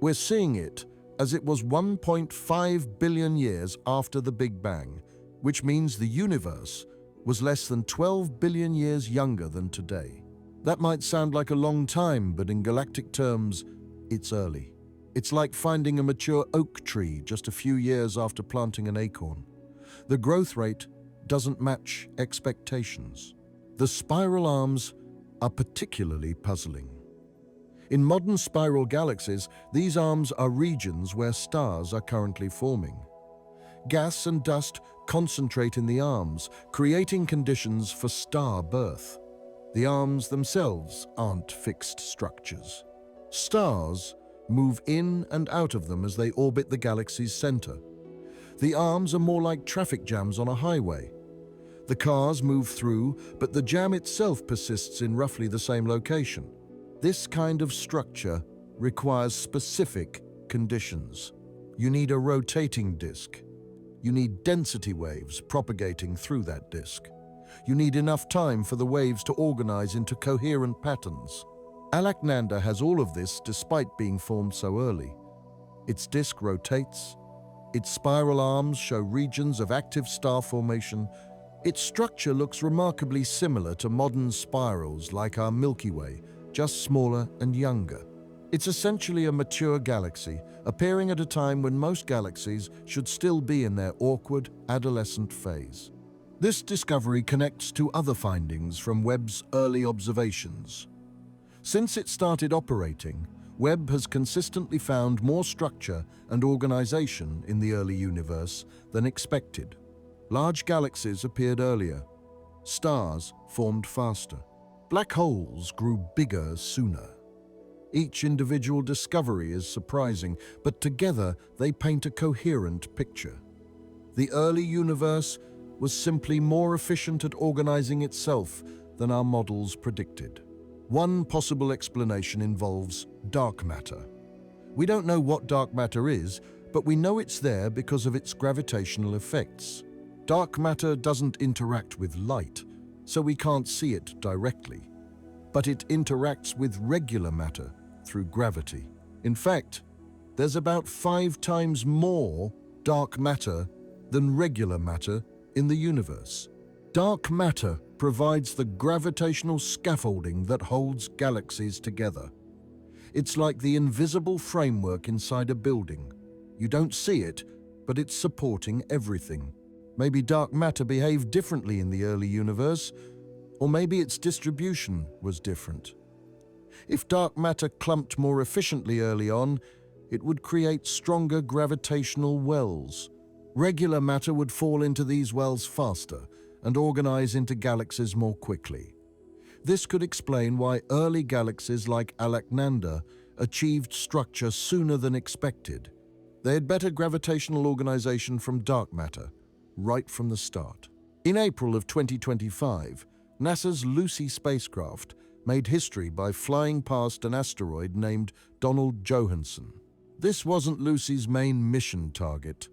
Speaker 1: We're seeing it as it was 1.5 billion years after the Big Bang, which means the universe was less than 12 billion years younger than today. That might sound like a long time, but in galactic terms, it's early. It's like finding a mature oak tree just a few years after planting an acorn. The growth rate doesn't match expectations. The spiral arms are particularly puzzling. In modern spiral galaxies, these arms are regions where stars are currently forming. Gas and dust concentrate in the arms, creating conditions for star birth. The arms themselves aren't fixed structures. Stars move in and out of them as they orbit the galaxy's center. The arms are more like traffic jams on a highway. The cars move through, but the jam itself persists in roughly the same location. This kind of structure requires specific conditions. You need a rotating disk. You need density waves propagating through that disk. You need enough time for the waves to organize into coherent patterns. Alaknanda has all of this despite being formed so early. Its disk rotates. Its spiral arms show regions of active star formation. Its structure looks remarkably similar to modern spirals like our Milky Way, just smaller and younger. It's essentially a mature galaxy, appearing at a time when most galaxies should still be in their awkward, adolescent phase. This discovery connects to other findings from Webb's early observations. Since it started operating, Webb has consistently found more structure and organization in the early universe than expected. Large galaxies appeared earlier. Stars formed faster. Black holes grew bigger sooner. Each individual discovery is surprising, but together they paint a coherent picture. The early universe was simply more efficient at organizing itself than our models predicted. One possible explanation involves dark matter. We don't know what dark matter is, but we know it's there because of its gravitational effects. Dark matter doesn't interact with light, so we can't see it directly. But it interacts with regular matter through gravity. In fact, there's about 5 times more dark matter than regular matter in the universe. Dark matter provides the gravitational scaffolding that holds galaxies together. It's like the invisible framework inside a building. You don't see it, but it's supporting everything. Maybe dark matter behaved differently in the early universe, or maybe its distribution was different. If dark matter clumped more efficiently early on, it would create stronger gravitational wells. Regular matter would fall into these wells faster and organize into galaxies more quickly. This could explain why early galaxies like Alaknanda achieved structure sooner than expected. They had better gravitational organization from dark matter right from the start. In April of 2025, NASA's Lucy spacecraft made history by flying past an asteroid named Donald Johanson. This wasn't Lucy's main mission target,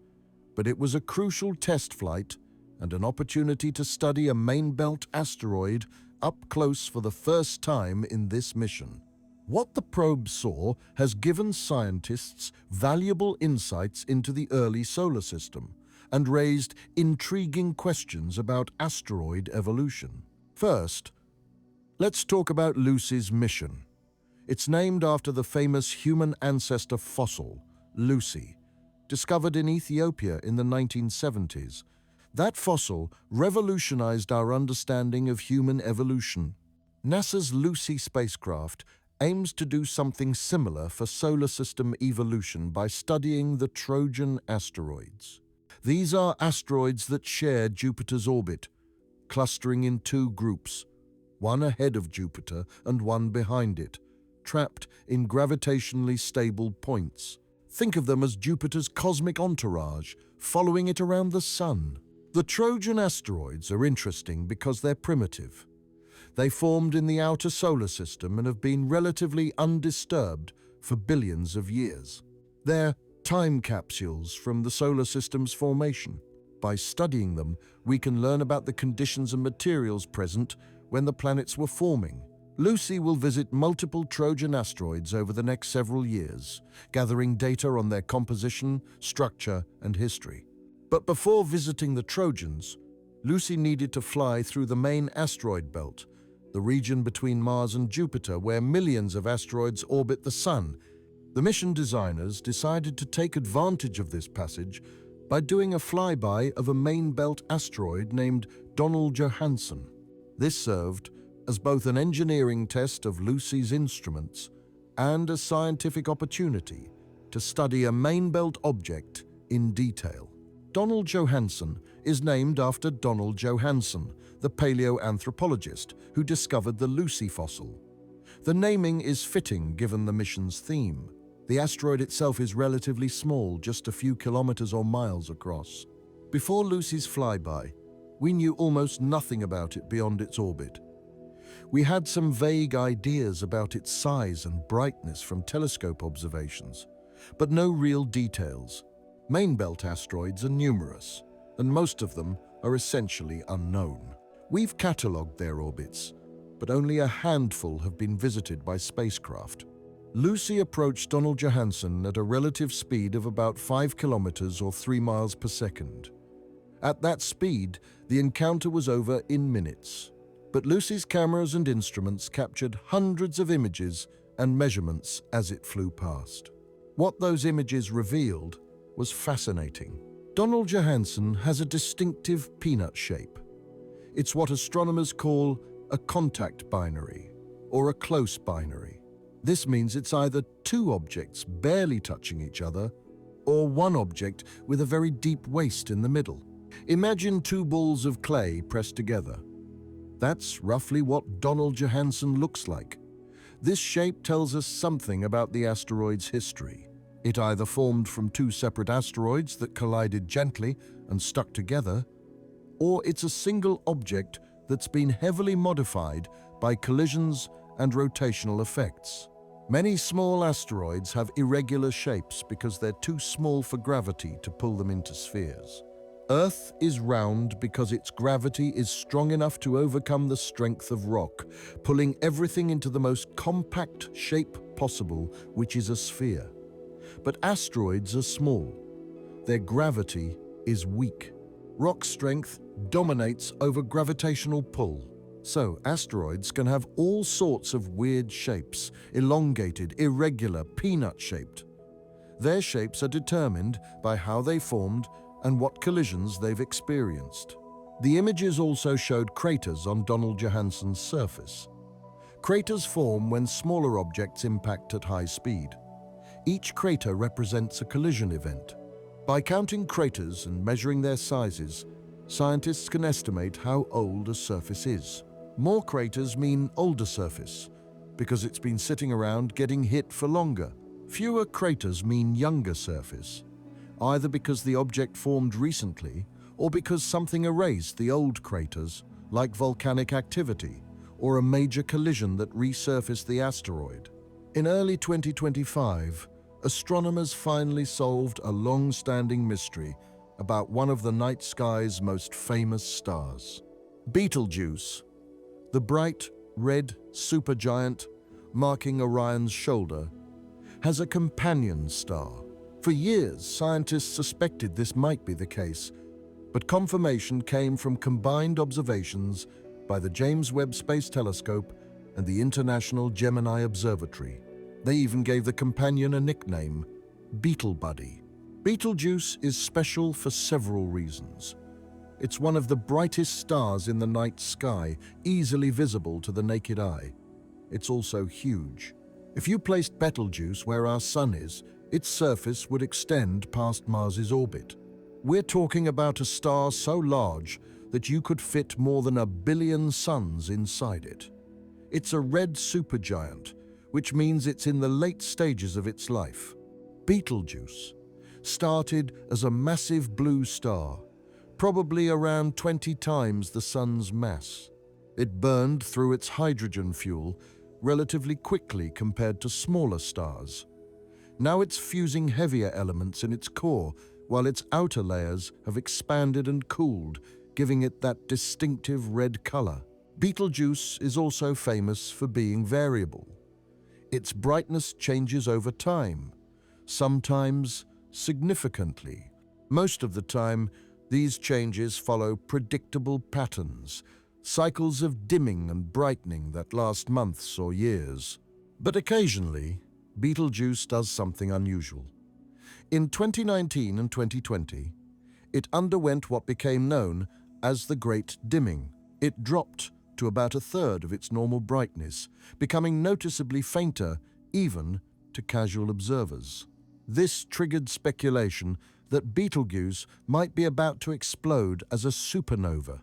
Speaker 1: but it was a crucial test flight and an opportunity to study a main belt asteroid up close for the first time in this mission. What the probe saw has given scientists valuable insights into the early solar system and raised intriguing questions about asteroid evolution. First, let's talk about Lucy's mission. It's named after the famous human ancestor fossil, Lucy, discovered in Ethiopia in the 1970s. That fossil revolutionized our understanding of human evolution. NASA's Lucy spacecraft aims to do something similar for solar system evolution by studying the Trojan asteroids. These are asteroids that share Jupiter's orbit, clustering in 2 groups, one ahead of Jupiter and one behind it, trapped in gravitationally stable points. Think of them as Jupiter's cosmic entourage, following it around the Sun. The Trojan asteroids are interesting because they're primitive. They formed in the outer solar system and have been relatively undisturbed for billions of years. They're time capsules from the solar system's formation. By studying them, we can learn about the conditions and materials present when the planets were forming. Lucy will visit multiple Trojan asteroids over the next several years, gathering data on their composition, structure, and history. But before visiting the Trojans, Lucy needed to fly through the main asteroid belt, the region between Mars and Jupiter where millions of asteroids orbit the Sun. The mission designers decided to take advantage of this passage by doing a flyby of a main belt asteroid named Donald Johanson. This served as both an engineering test of Lucy's instruments and a scientific opportunity to study a main belt object in detail. Donald Johanson is named after Donald Johanson, the paleoanthropologist who discovered the Lucy fossil. The naming is fitting given the mission's theme. The asteroid itself is relatively small, just a few kilometers or miles across. Before Lucy's flyby, we knew almost nothing about it beyond its orbit. We had some vague ideas about its size and brightness from telescope observations, but no real details. Main belt asteroids are numerous, and most of them are essentially unknown. We've catalogued their orbits, but only a handful have been visited by spacecraft. Lucy approached Donald Johanson at a relative speed of about 5 kilometers or 3 miles per second. At that speed, the encounter was over in minutes. But Lucy's cameras and instruments captured hundreds of images and measurements as it flew past. What those images revealed was fascinating. Donald Johanson has a distinctive peanut shape. It's what astronomers call a contact binary or a close binary. This means it's either 2 objects barely touching each other or 1 object with a very deep waist in the middle. Imagine 2 balls of clay pressed together. That's roughly what Donald Johanson looks like. This shape tells us something about the asteroid's history. It either formed from 2 separate asteroids that collided gently and stuck together, or it's a single object that's been heavily modified by collisions and rotational effects. Many small asteroids have irregular shapes because they're too small for gravity to pull them into spheres. Earth is round because its gravity is strong enough to overcome the strength of rock, pulling everything into the most compact shape possible, which is a sphere. But asteroids are small. Their gravity is weak. Rock strength dominates over gravitational pull. So asteroids can have all sorts of weird shapes, elongated, irregular, peanut-shaped. Their shapes are determined by how they formed and what collisions they've experienced. The images also showed craters on Donald Johansson's surface. Craters form when smaller objects impact at high speed. Each crater represents a collision event. By counting craters and measuring their sizes, scientists can estimate how old a surface is. More craters mean older surface, because it's been sitting around getting hit for longer. Fewer craters mean younger surface, either because the object formed recently or because something erased the old craters, like volcanic activity or a major collision that resurfaced the asteroid. In early 2025, astronomers finally solved a long-standing mystery about one of the night sky's most famous stars. Betelgeuse, the bright red supergiant marking Orion's shoulder, has a companion star. For years, scientists suspected this might be the case, but confirmation came from combined observations by the James Webb Space Telescope and the International Gemini Observatory. They even gave the companion a nickname, Beetlebuddy. Betelgeuse is special for several reasons. It's one of the brightest stars in the night sky, easily visible to the naked eye. It's also huge. If you placed Betelgeuse where our Sun is, its surface would extend past Mars's orbit. We're talking about a star so large that you could fit more than 1 billion suns inside it. It's a red supergiant, which means it's in the late stages of its life. Betelgeuse started as a massive blue star, probably around 20 times the Sun's mass. It burned through its hydrogen fuel relatively quickly compared to smaller stars. Now it's fusing heavier elements in its core, while its outer layers have expanded and cooled, giving it that distinctive red color. Betelgeuse is also famous for being variable. Its brightness changes over time, sometimes significantly. Most of the time, these changes follow predictable patterns, cycles of dimming and brightening that last months or years. But occasionally, Betelgeuse does something unusual. In 2019 and 2020, it underwent what became known as the Great Dimming. It dropped to about 1/3 of its normal brightness, becoming noticeably fainter even to casual observers. This triggered speculation that Betelgeuse might be about to explode as a supernova.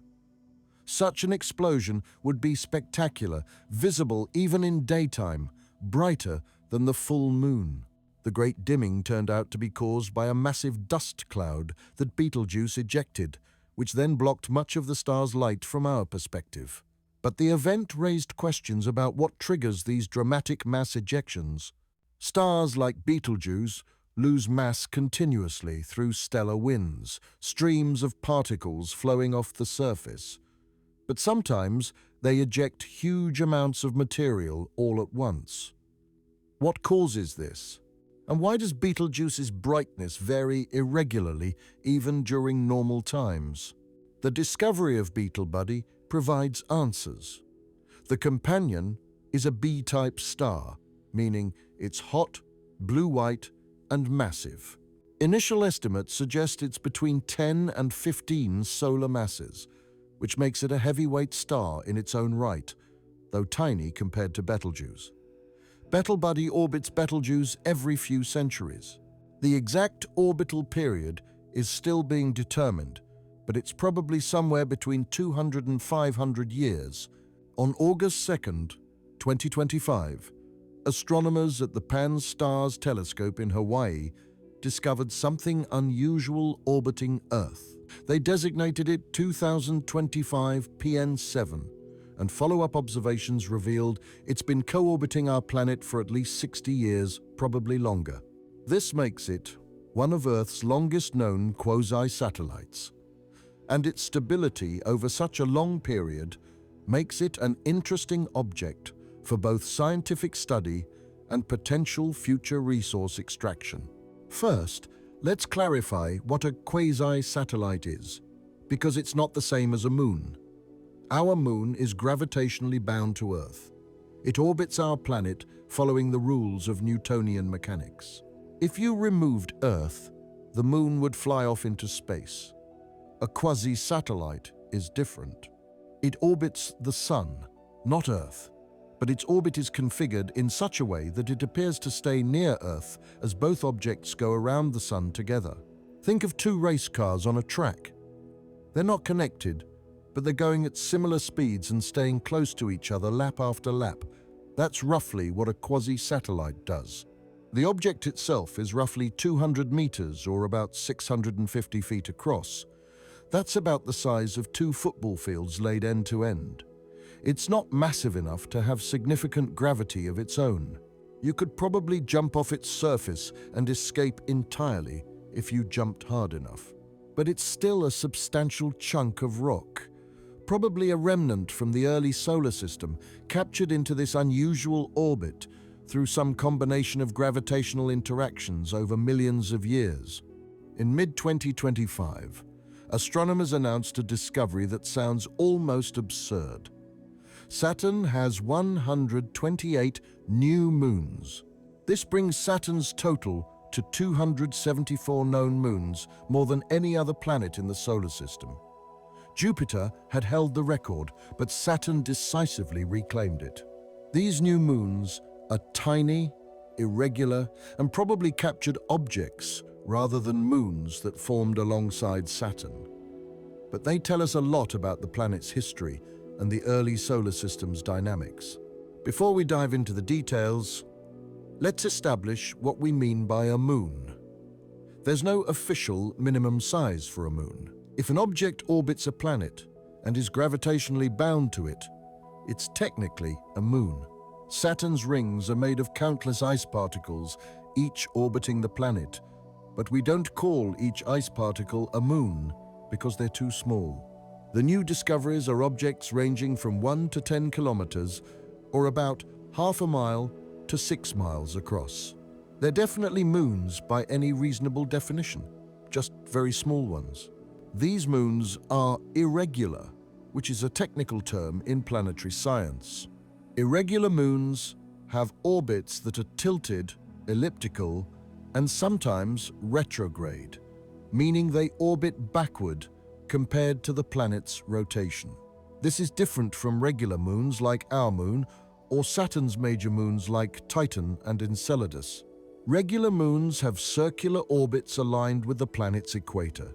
Speaker 1: Such an explosion would be spectacular, visible even in daytime, brighter than the full moon. The Great Dimming turned out to be caused by a massive dust cloud that Betelgeuse ejected, which then blocked much of the star's light from our perspective. But the event raised questions about what triggers these dramatic mass ejections. Stars like Betelgeuse lose mass continuously through stellar winds, streams of particles flowing off the surface. But sometimes they eject huge amounts of material all at once. What causes this? And why does Betelgeuse's brightness vary irregularly even during normal times? The discovery of Beetlebuddy provides answers. The companion is a B-type star, meaning it's hot, blue-white, and massive. Initial estimates suggest it's between 10 and 15 solar masses, which makes it a heavyweight star in its own right, though tiny compared to Betelgeuse. Beetlebuddy orbits Betelgeuse every few centuries. The exact orbital period is still being determined, but it's probably somewhere between 200 and 500 years. On August 2nd, 2025, astronomers at the Pan-STARRS telescope in Hawaii discovered something unusual orbiting Earth. They designated it 2025 PN7, and follow-up observations revealed it's been co-orbiting our planet for at least 60 years, probably longer. This makes it one of Earth's longest-known quasi-satellites, and its stability over such a long period makes it an interesting object for both scientific study and potential future resource extraction. First, let's clarify what a quasi-satellite is, because it's not the same as a moon. Our moon is gravitationally bound to Earth. It orbits our planet following the rules of Newtonian mechanics. If you removed Earth, the moon would fly off into space. A quasi-satellite is different. It orbits the sun, not Earth, but its orbit is configured in such a way that it appears to stay near Earth as both objects go around the sun together. Think of two race cars on a track. They're not connected, but they're going at similar speeds and staying close to each other lap after lap. That's roughly what a quasi-satellite does. The object itself is roughly 200 meters, or about 650 feet across. That's about the size of 2 football fields laid end to end. It's not massive enough to have significant gravity of its own. You could probably jump off its surface and escape entirely if you jumped hard enough. But it's still a substantial chunk of rock, probably a remnant from the early solar system, captured into this unusual orbit through some combination of gravitational interactions over millions of years. In mid-2025, astronomers announced a discovery that sounds almost absurd. Saturn has 128 new moons. This brings Saturn's total to 274 known moons, more than any other planet in the solar system. Jupiter had held the record, but Saturn decisively reclaimed it. These new moons are tiny, irregular, and probably captured objects rather than moons that formed alongside Saturn. But they tell us a lot about the planet's history and the early solar system's dynamics. Before we dive into the details, let's establish what we mean by a moon. There's no official minimum size for a moon. If an object orbits a planet and is gravitationally bound to it, it's technically a moon. Saturn's rings are made of countless ice particles, each orbiting the planet, but we don't call each ice particle a moon because they're too small. The new discoveries are objects ranging from 1 to 10 kilometers, or about half a mile to 6 miles across. They're definitely moons by any reasonable definition, just very small ones. These moons are irregular, which is a technical term in planetary science. Irregular moons have orbits that are tilted, elliptical, and sometimes retrograde, meaning they orbit backward compared to the planet's rotation. This is different from regular moons like our moon, or Saturn's major moons like Titan and Enceladus. Regular moons have circular orbits aligned with the planet's equator,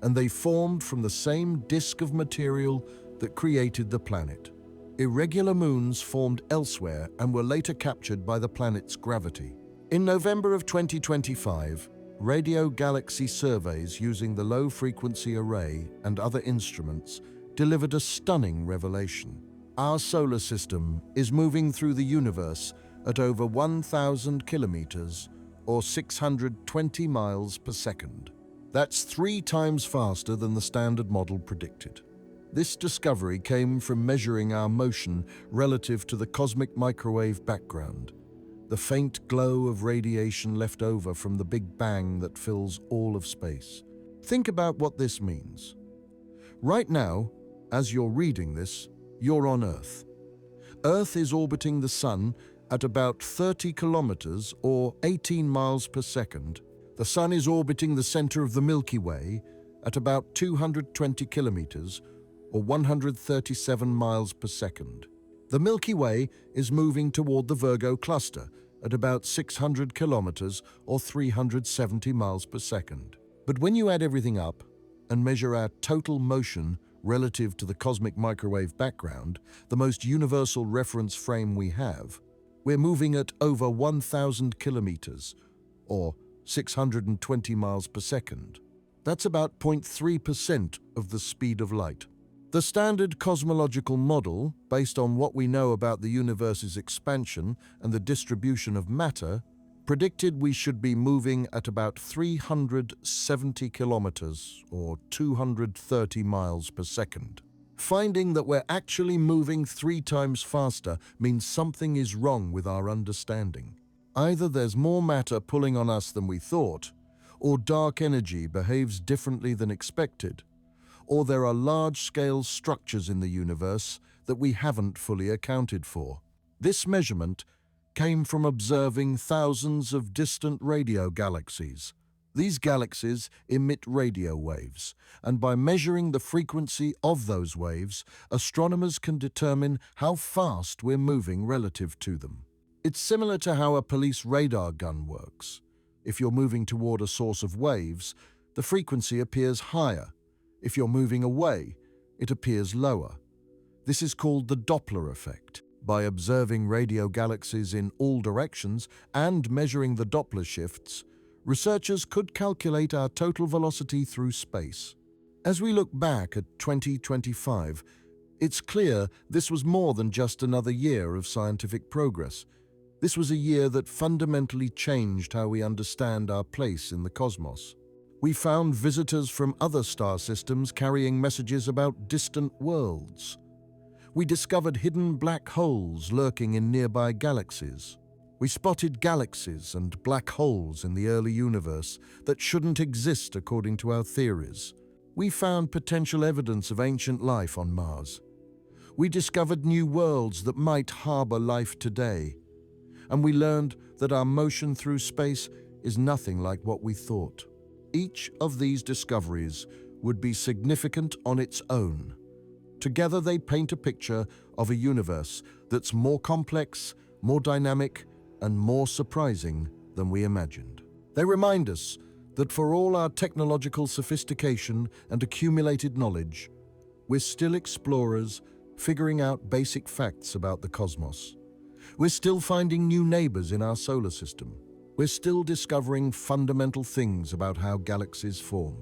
Speaker 1: and they formed from the same disk of material that created the planet. Irregular moons formed elsewhere and were later captured by the planet's gravity. In November of 2025, radio galaxy surveys using the low-frequency array and other instruments delivered a stunning revelation. Our solar system is moving through the universe at over 1,000 kilometers, or 620 miles per second. That's 3 times faster than the standard model predicted. This discovery came from measuring our motion relative to the cosmic microwave background, the faint glow of radiation left over from the Big Bang that fills all of space. Think about what this means. Right now, as you're reading this, you're on Earth. Earth is orbiting the Sun at about 30 kilometers or 18 miles per second. The Sun is orbiting the center of the Milky Way at about 220 kilometers or 137 miles per second. The Milky Way is moving toward the Virgo cluster at about 600 kilometers or 370 miles per second. But when you add everything up and measure our total motion relative to the cosmic microwave background, the most universal reference frame we have, we're moving at over 1,000 kilometers or 620 miles per second. That's about 0.3% of the speed of light. The standard cosmological model, based on what we know about the universe's expansion and the distribution of matter, predicted we should be moving at about 370 kilometers or 230 miles per second. Finding that we're actually moving 3 times faster means something is wrong with our understanding. Either there's more matter pulling on us than we thought, or dark energy behaves differently than expected, or there are large-scale structures in the universe that we haven't fully accounted for. This measurement came from observing thousands of distant radio galaxies. These galaxies emit radio waves, and by measuring the frequency of those waves, astronomers can determine how fast we're moving relative to them. It's similar to how a police radar gun works. If you're moving toward a source of waves, the frequency appears higher. If you're moving away, it appears lower. This is called the Doppler effect. By observing radio galaxies in all directions and measuring the Doppler shifts, researchers could calculate our total velocity through space. As we look back at 2025, it's clear this was more than just another year of scientific progress. This was a year that fundamentally changed how we understand our place in the cosmos. We found visitors from other star systems carrying messages about distant worlds. We discovered hidden black holes lurking in nearby galaxies. We spotted galaxies and black holes in the early universe that shouldn't exist according to our theories. We found potential evidence of ancient life on Mars. We discovered new worlds that might harbor life today. And we learned that our motion through space is nothing like what we thought. Each of these discoveries would be significant on its own. Together they paint a picture of a universe that's more complex, more dynamic, and more surprising than we imagined. They remind us that for all our technological sophistication and accumulated knowledge, we're still explorers figuring out basic facts about the cosmos. We're still finding new neighbors in our solar system. We're still discovering fundamental things about how galaxies form.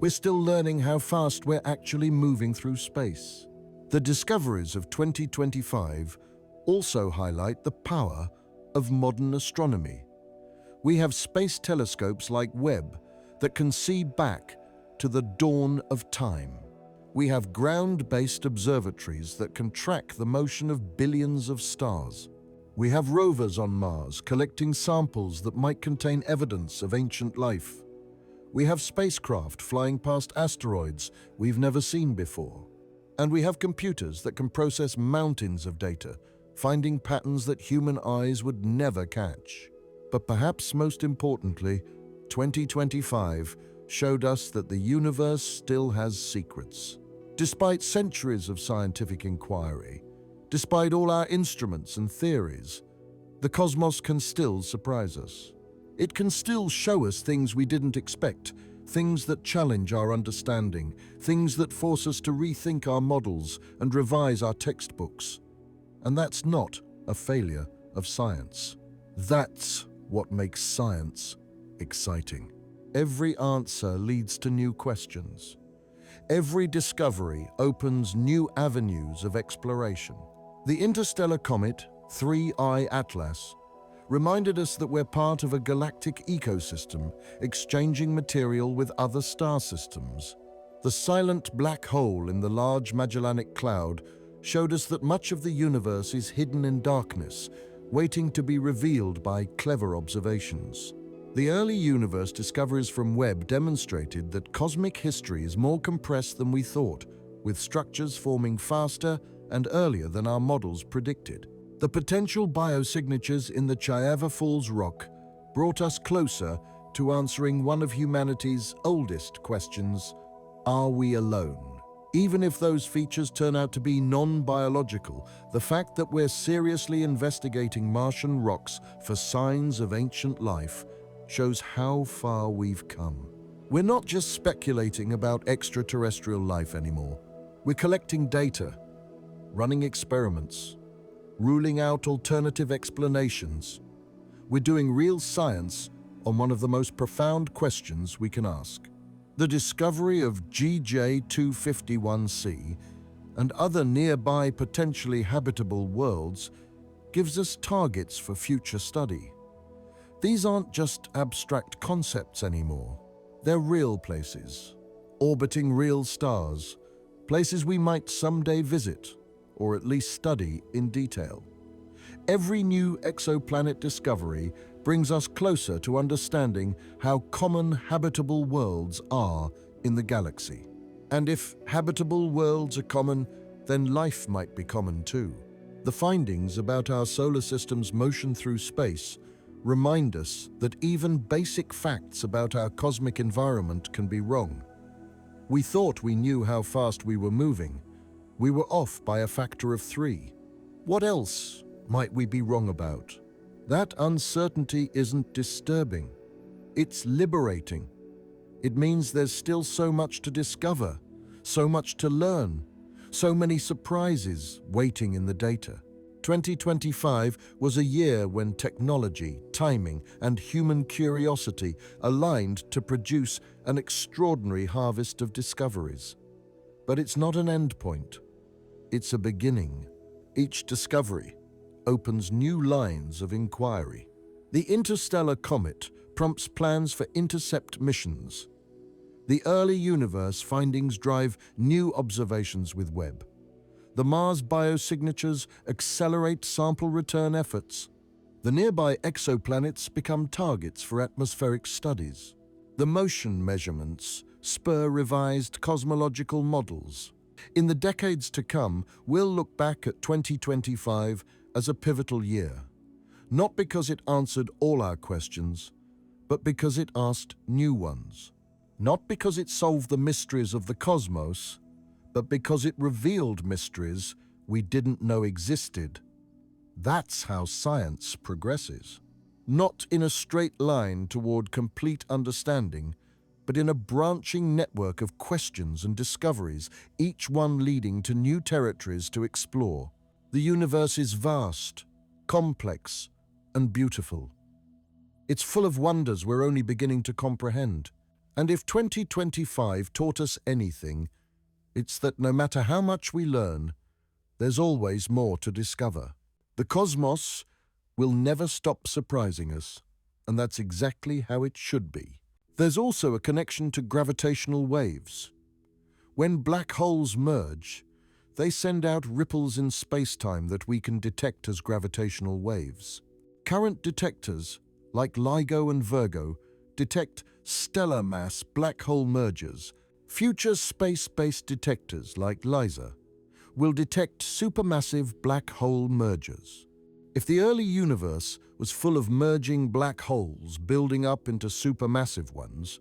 Speaker 1: We're still learning how fast we're actually moving through space. The discoveries of 2025 also highlight the power of modern astronomy. We have space telescopes like Webb that can see back to the dawn of time. We have ground-based observatories that can track the motion of billions of stars. We have rovers on Mars collecting samples that might contain evidence of ancient life. We have spacecraft flying past asteroids we've never seen before. And we have computers that can process mountains of data, finding patterns that human eyes would never catch. But perhaps most importantly, 2025 showed us that the universe still has secrets. Despite centuries of scientific inquiry, despite all our instruments and theories, the cosmos can still surprise us. It can still show us things we didn't expect, things that challenge our understanding, things that force us to rethink our models and revise our textbooks. And that's not a failure of science. That's what makes science exciting. Every answer leads to new questions. Every discovery opens new avenues of exploration. The interstellar comet 3I Atlas reminded us that we're part of a galactic ecosystem exchanging material with other star systems. The silent black hole in the Large Magellanic Cloud showed us that much of the universe is hidden in darkness, waiting to be revealed by clever observations. The early universe discoveries from Webb demonstrated that cosmic history is more compressed than we thought, with structures forming faster and earlier than our models predicted. The potential biosignatures in the Chiava Falls rock brought us closer to answering one of humanity's oldest questions: are we alone? Even if those features turn out to be non-biological, the fact that we're seriously investigating Martian rocks for signs of ancient life shows how far we've come. We're not just speculating about extraterrestrial life anymore. We're collecting data, running experiments, ruling out alternative explanations. We're doing real science on one of the most profound questions we can ask. The discovery of GJ251c and other nearby potentially habitable worlds gives us targets for future study. These aren't just abstract concepts anymore. They're real places, orbiting real stars, places we might someday visit, or at least study in detail. Every new exoplanet discovery brings us closer to understanding how common habitable worlds are in the galaxy. And if habitable worlds are common, then life might be common too. The findings about our solar system's motion through space remind us that even basic facts about our cosmic environment can be wrong. We thought we knew how fast we were moving. We were off by a factor of 3. What else might we be wrong about? That uncertainty isn't disturbing. It's liberating. It means there's still so much to discover, so much to learn, so many surprises waiting in the data. 2025 was a year when technology, timing, and human curiosity aligned to produce an extraordinary harvest of discoveries. But it's not an endpoint. It's a beginning. Each discovery opens new lines of inquiry. The interstellar comet prompts plans for intercept missions. The early universe findings drive new observations with Webb. The Mars biosignatures accelerate sample return efforts. The nearby exoplanets become targets for atmospheric studies. The motion measurements spur revised cosmological models. In the decades to come, we'll look back at 2025 as a pivotal year, not because it answered all our questions, but because it asked new ones. Not because it solved the mysteries of the cosmos, but because it revealed mysteries we didn't know existed. That's how science progresses. Not in a straight line toward complete understanding, but in a branching network of questions and discoveries, each one leading to new territories to explore. The universe is vast, complex, and beautiful. It's full of wonders we're only beginning to comprehend. And if 2025 taught us anything, it's that no matter how much we learn, there's always more to discover. The cosmos will never stop surprising us, and that's exactly how it should be. There's also a connection to gravitational waves. When black holes merge, they send out ripples in space-time that we can detect as gravitational waves. Current detectors, like LIGO and Virgo, detect stellar mass black hole mergers. Future space-based detectors, like LISA, will detect supermassive black hole mergers. If the early universe was full of merging black holes building up into supermassive ones,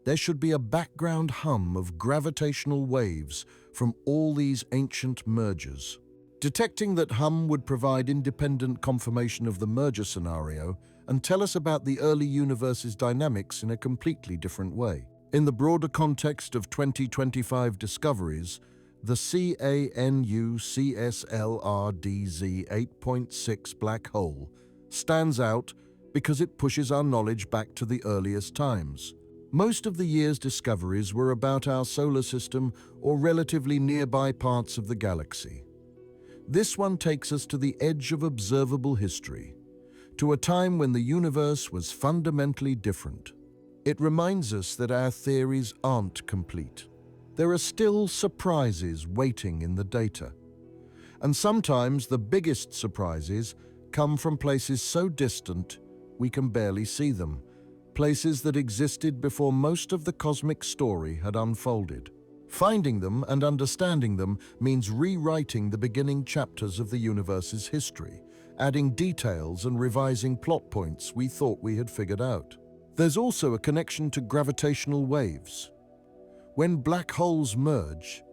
Speaker 1: there should be a background hum of gravitational waves from all these ancient mergers. Detecting that hum would provide independent confirmation of the merger scenario and tell us about the early universe's dynamics in a completely different way. In the broader context of 2025 discoveries, the CANU CSLRDZ 8.6 black hole stands out because it pushes our knowledge back to the earliest times. Most of the year's discoveries were about our solar system or relatively nearby parts of the galaxy. This one takes us to the edge of observable history, to a time when the universe was fundamentally different. It reminds us that our theories aren't complete. There are still surprises waiting in the data. And sometimes the biggest surprises come from places so distant we can barely see them, places that existed before most of the cosmic story had unfolded. Finding them and understanding them means rewriting the beginning chapters of the universe's history, adding details and revising plot points we thought we had figured out. There's also a connection to gravitational waves. When black holes merge,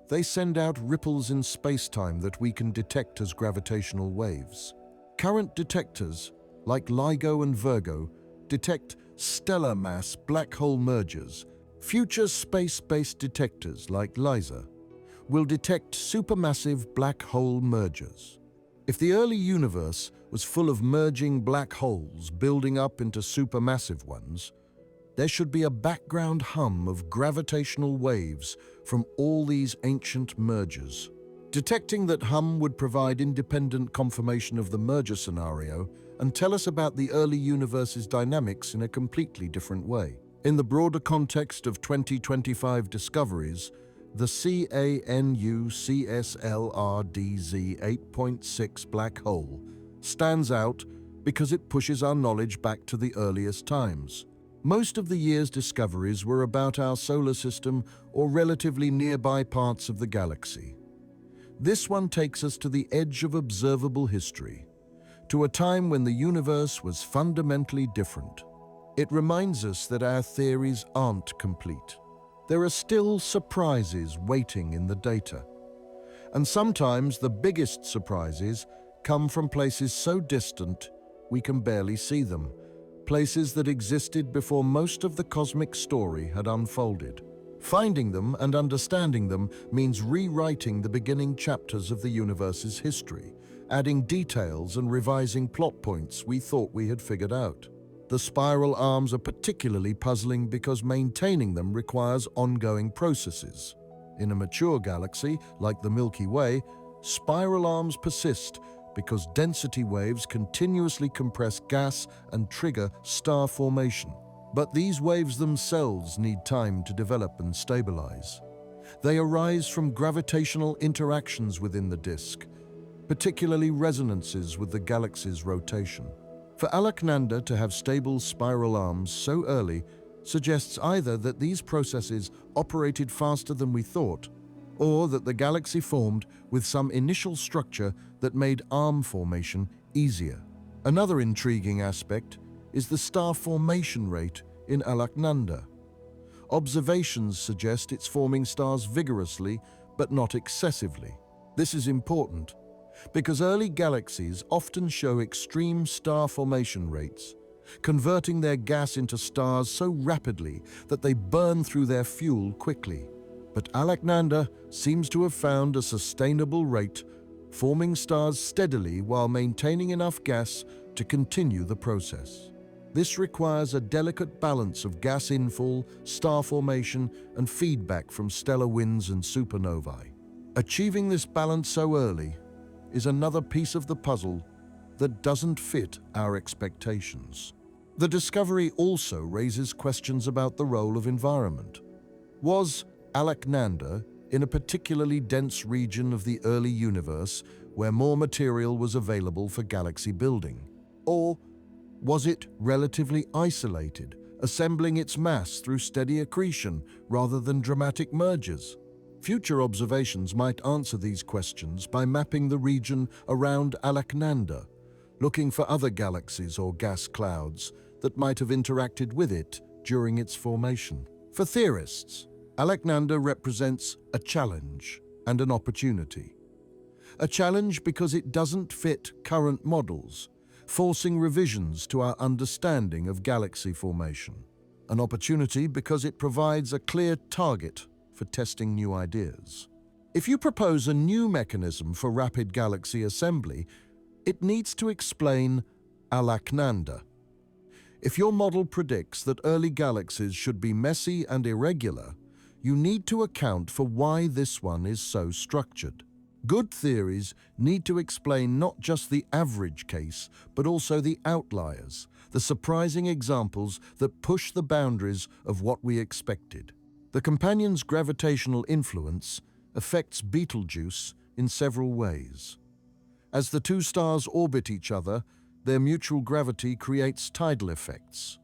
Speaker 1: they send out ripples in space-time that we can detect as gravitational waves. Current detectors, like LIGO and Virgo, detect stellar mass black hole mergers. Future space-based detectors, like LISA, will detect supermassive black hole mergers. If the early universe was full of merging black holes building up into supermassive ones, there should be a background hum of gravitational waves from all these ancient mergers. Detecting that hum would provide independent confirmation of the merger scenario and tell us about the early universe's dynamics in a completely different way. In the broader context of 2025 discoveries, the CANU-CSLRDZ 8.6 black hole stands out because it pushes our knowledge back to the earliest times. Most of the year's discoveries were about our solar system or relatively nearby parts of the galaxy. This one takes us to the edge of observable history, to a time when the universe was fundamentally different. It reminds us that our theories aren't complete. There are still surprises waiting in the data. And sometimes the biggest surprises come from places so distant we can barely see them, places that existed before most of the cosmic story had unfolded. Finding them and understanding them means rewriting the beginning chapters of the universe's history, adding details and revising plot points we thought we had figured out. The spiral arms are particularly puzzling because maintaining them requires ongoing processes. In a mature galaxy, like the Milky Way, spiral arms persist because density waves continuously compress gas and trigger star formation. But these waves themselves need time to develop and stabilize. They arise from gravitational interactions within the disk, particularly resonances with the galaxy's rotation. For Alaknanda to have stable spiral arms so early suggests either that these processes operated faster than we thought, or that the galaxy formed with some initial structure that made arm formation easier. Another intriguing aspect is the star formation rate in Alaknanda. Observations suggest it's forming stars vigorously, but not excessively. This is important because early galaxies often show extreme star formation rates, converting their gas into stars so rapidly that they burn through their fuel quickly. But Alaknanda seems to have found a sustainable rate, forming stars steadily while maintaining enough gas to continue the process. This requires a delicate balance of gas infall, star formation, and feedback from stellar winds and supernovae. Achieving this balance so early is another piece of the puzzle that doesn't fit our expectations. The discovery also raises questions about the role of environment. Was Alaknanda in a particularly dense region of the early universe where more material was available for galaxy building? Or was it relatively isolated, assembling its mass through steady accretion rather than dramatic mergers? Future observations might answer these questions by mapping the region around Alaknanda, looking for other galaxies or gas clouds that might have interacted with it during its formation. For theorists, Alaknanda represents a challenge and an opportunity. A challenge because it doesn't fit current models, forcing revisions to our understanding of galaxy formation. An opportunity because it provides a clear target for testing new ideas. If you propose a new mechanism for rapid galaxy assembly, it needs to explain Alaknanda. If your model predicts that early galaxies should be messy and irregular, you need to account for why this one is so structured. Good theories need to explain not just the average case, but also the outliers, the surprising examples that push the boundaries of what we expected. The companion's gravitational influence affects Beetlejuice in several ways. As the two stars orbit each other, their mutual gravity creates tidal effects.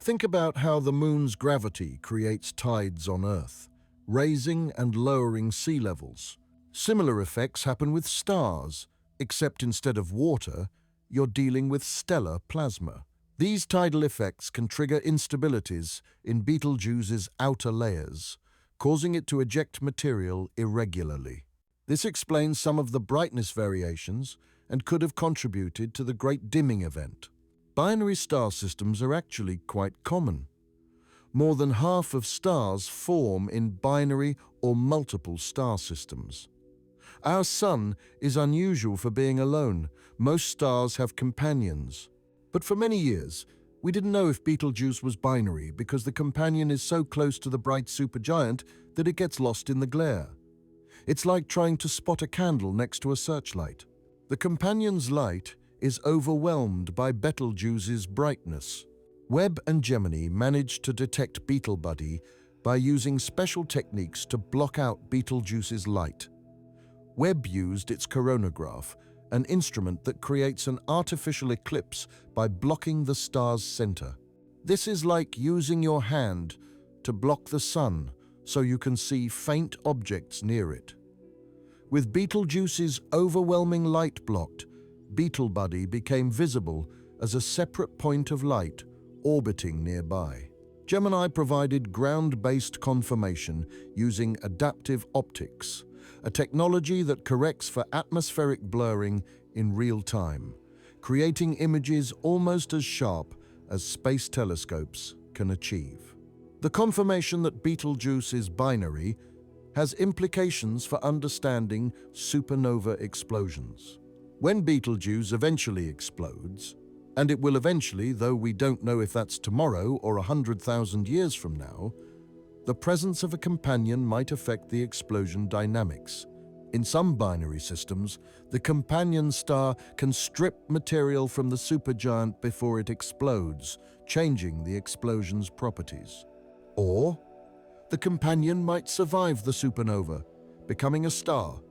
Speaker 1: Think about how the moon's gravity creates tides on Earth, raising and lowering sea levels. Similar effects happen with stars, except instead of water, you're dealing with stellar plasma. These tidal effects can trigger instabilities in Betelgeuse's outer layers, causing it to eject material irregularly. This explains some of the brightness variations and could have contributed to the Great Dimming event. Binary star systems are actually quite common. More than half of stars form in binary or multiple star systems. Our Sun is unusual for being alone. Most stars have companions. But for many years, We didn't know if Beetlejuice was binary because the companion is so close to the bright supergiant that it gets lost in the glare. It's like trying to spot a candle next to a searchlight. The companion's light is overwhelmed by Betelgeuse's brightness. Webb and Gemini managed to detect Beetlebuddy by using special techniques to block out Betelgeuse's light. Webb used its coronagraph, an instrument that creates an artificial eclipse by blocking the star's center. This is like using your hand to block the sun so you can see faint objects near it. With Betelgeuse's overwhelming light blocked, Beetlebuddy became visible as a separate point of light orbiting nearby. Gemini provided ground-based confirmation using adaptive optics, a technology that corrects for atmospheric blurring in real time, creating images almost as sharp as space telescopes can achieve. The confirmation that Betelgeuse is binary has implications for understanding supernova explosions. When Betelgeuse eventually explodes, and it will eventually, though we don't know if that's tomorrow or 100,000 years from now, the presence of a companion might affect the explosion dynamics. In some binary systems, the companion star can strip material from the supergiant before it explodes, changing the explosion's properties. Or the companion might survive the supernova, becoming a star,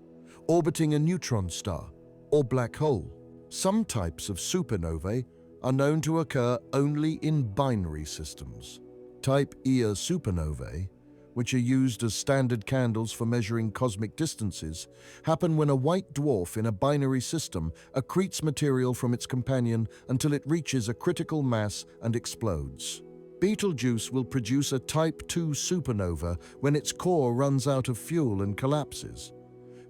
Speaker 1: orbiting a neutron star or black hole. Some types of supernovae are known to occur only in binary systems. Type Ia supernovae, which are used as standard candles for measuring cosmic distances, happen when a white dwarf in a binary system accretes material from its companion until it reaches a critical mass and explodes. Betelgeuse will produce a Type II supernova when its core runs out of fuel and collapses.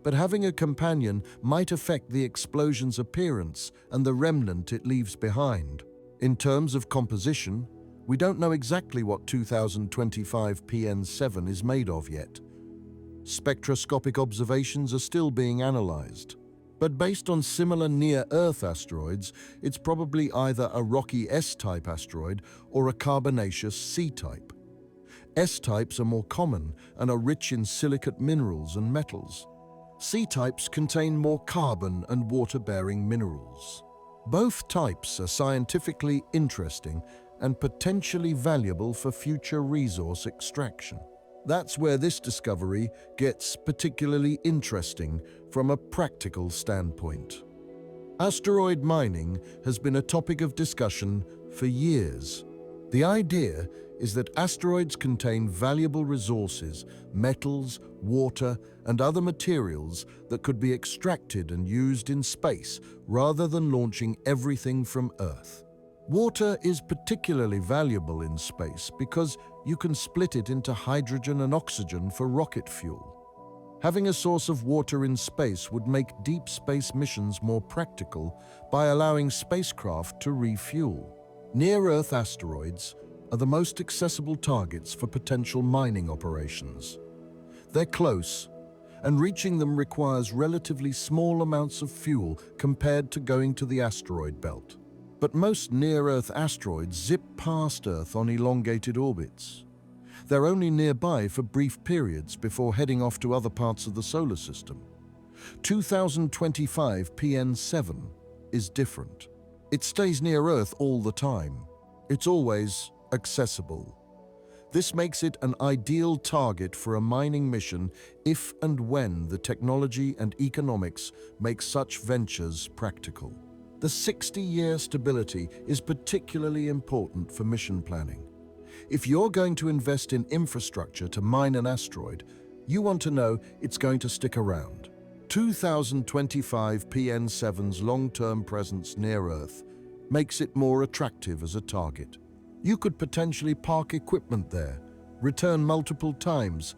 Speaker 1: But having a companion might affect the explosion's appearance and the remnant it leaves behind. In terms of composition, we don't know exactly what 2025 PN7 is made of yet. Spectroscopic observations are still being analyzed. But based on similar near-Earth asteroids, it's probably either a rocky S-type asteroid or a carbonaceous C-type. S-types are more common and are rich in silicate minerals and metals. C-types contain more carbon and water-bearing minerals. Both types are scientifically interesting and potentially valuable for future resource extraction. That's where this discovery gets particularly interesting from a practical standpoint. Asteroid mining has been a topic of discussion for years. The idea is that asteroids contain valuable resources, metals, water, and other materials that could be extracted and used in space rather than launching everything from Earth. Water is particularly valuable in space because you can split it into hydrogen and oxygen for rocket fuel. Having a source of water in space would make deep space missions more practical by allowing spacecraft to refuel. Near-Earth asteroids are the most accessible targets for potential mining operations. They're close, and reaching them requires relatively small amounts of fuel compared to going to the asteroid belt. But most near-Earth asteroids zip past Earth on elongated orbits. They're only nearby for brief periods before heading off to other parts of the solar system. 2025 PN7 is different. It stays near Earth all the time. It's always accessible. This makes it an ideal target for a mining mission if and when the technology and economics make such ventures practical. The 60-year stability is particularly important for mission planning. If you're going to invest in infrastructure to mine an asteroid, you want to know it's going to stick around. 2025 PN7's long-term presence near Earth makes it more attractive as a target. You could potentially park equipment there, return multiple times,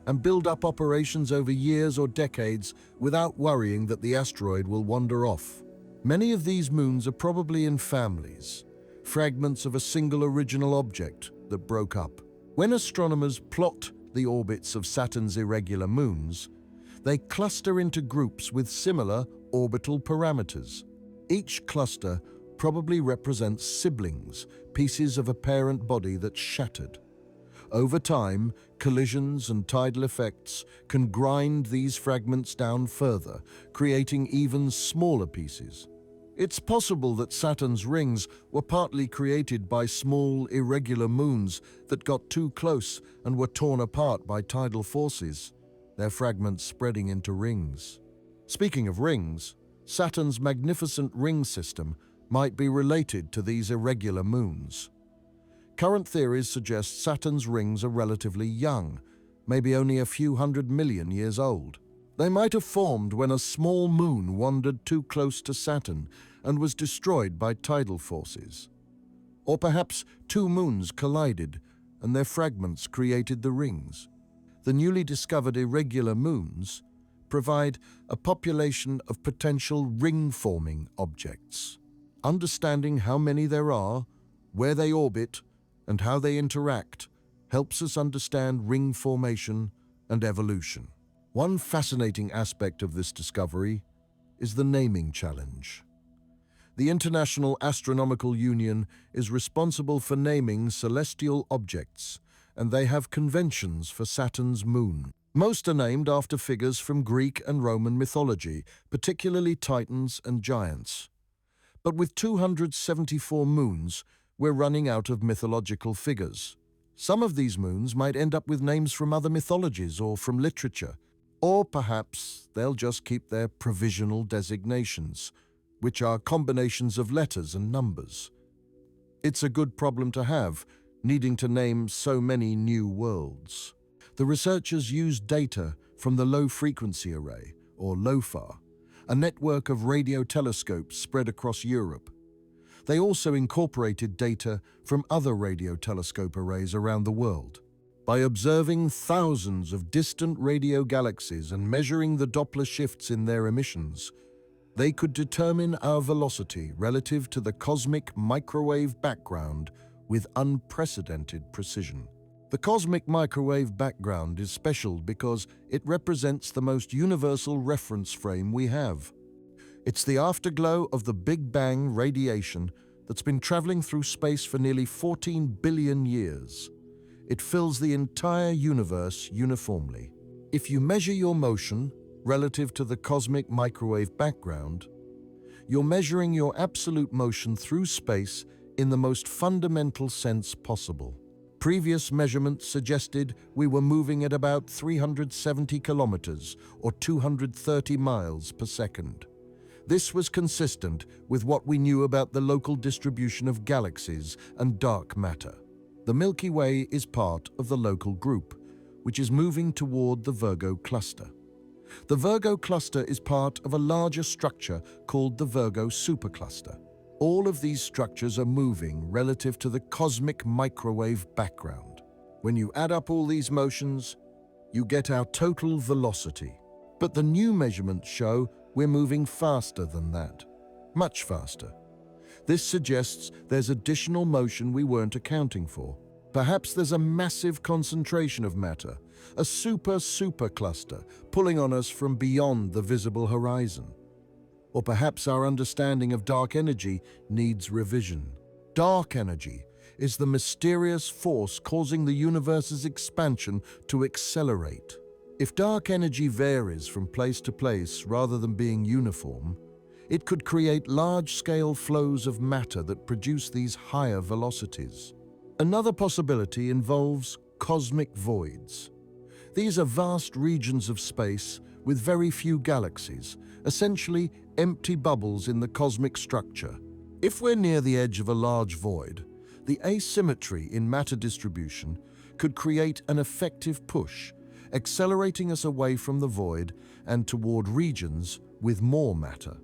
Speaker 1: and build up operations over years or decades without worrying that the asteroid will wander off. Many of these moons are probably in families, fragments of a single original object that broke up. When astronomers plot the orbits of Saturn's irregular moons, they cluster into groups with similar orbital parameters. Each cluster probably represents siblings, pieces of a parent body that shattered. Over time, collisions and tidal effects can grind these fragments down further, creating even smaller pieces. It's possible that Saturn's rings were partly created by small, irregular moons that got too close and were torn apart by tidal forces, their fragments spreading into rings. Speaking of rings, Saturn's magnificent ring system might be related to these irregular moons. Current theories suggest Saturn's rings are relatively young, maybe only a few 100 million years old. They might have formed when a small moon wandered too close to Saturn and was destroyed by tidal forces. Or perhaps two moons collided and their fragments created the rings. The newly discovered irregular moons provide a population of potential ring-forming objects. Understanding how many there are, where they orbit, and how they interact helps us understand ring formation and evolution. One fascinating aspect of this discovery is the naming challenge. The International Astronomical Union is responsible for naming celestial objects, and they have conventions for Saturn's moon. Most are named after figures from Greek and Roman mythology, particularly titans and giants. But with 274 moons, we're running out of mythological figures. Some of these moons might end up with names from other mythologies or from literature, or perhaps they'll just keep their provisional designations, which are combinations of letters and numbers. It's a good problem to have, needing to name so many new worlds. The researchers used data from the Low Frequency Array, or LOFAR, a network of radio telescopes spread across Europe. They also incorporated data from other radio telescope arrays around the world. By observing thousands of distant radio galaxies and measuring the Doppler shifts in their emissions, they could determine our velocity relative to the cosmic microwave background with unprecedented precision. The cosmic microwave background is special because it represents the most universal reference frame we have. It's the afterglow of the Big Bang radiation that's been traveling through space for nearly 14 billion years. It fills the entire universe uniformly. If you measure your motion relative to the cosmic microwave background, you're measuring your absolute motion through space in the most fundamental sense possible. Previous measurements suggested we were moving at about 370 kilometers or 230 miles per second. This was consistent with what we knew about the local distribution of galaxies and dark matter. The Milky Way is part of the local group, which is moving toward the Virgo cluster. The Virgo cluster is part of a larger structure called the Virgo supercluster. All of these structures are moving relative to the cosmic microwave background. When you add up all these motions, you get our total velocity. But the new measurements show we're moving faster than that, much faster. This suggests there's additional motion we weren't accounting for. Perhaps there's a massive concentration of matter, a supercluster pulling on us from beyond the visible horizon. Or perhaps our understanding of dark energy needs revision. Dark energy is the mysterious force causing the universe's expansion to accelerate. If dark energy varies from place to place rather than being uniform, it could create large-scale flows of matter that produce these higher velocities. Another possibility involves cosmic voids. These are vast regions of space with very few galaxies, essentially empty bubbles in the cosmic structure. If we're near the edge of a large void, the asymmetry in matter distribution could create an effective push, accelerating us away from the void and toward regions with more matter.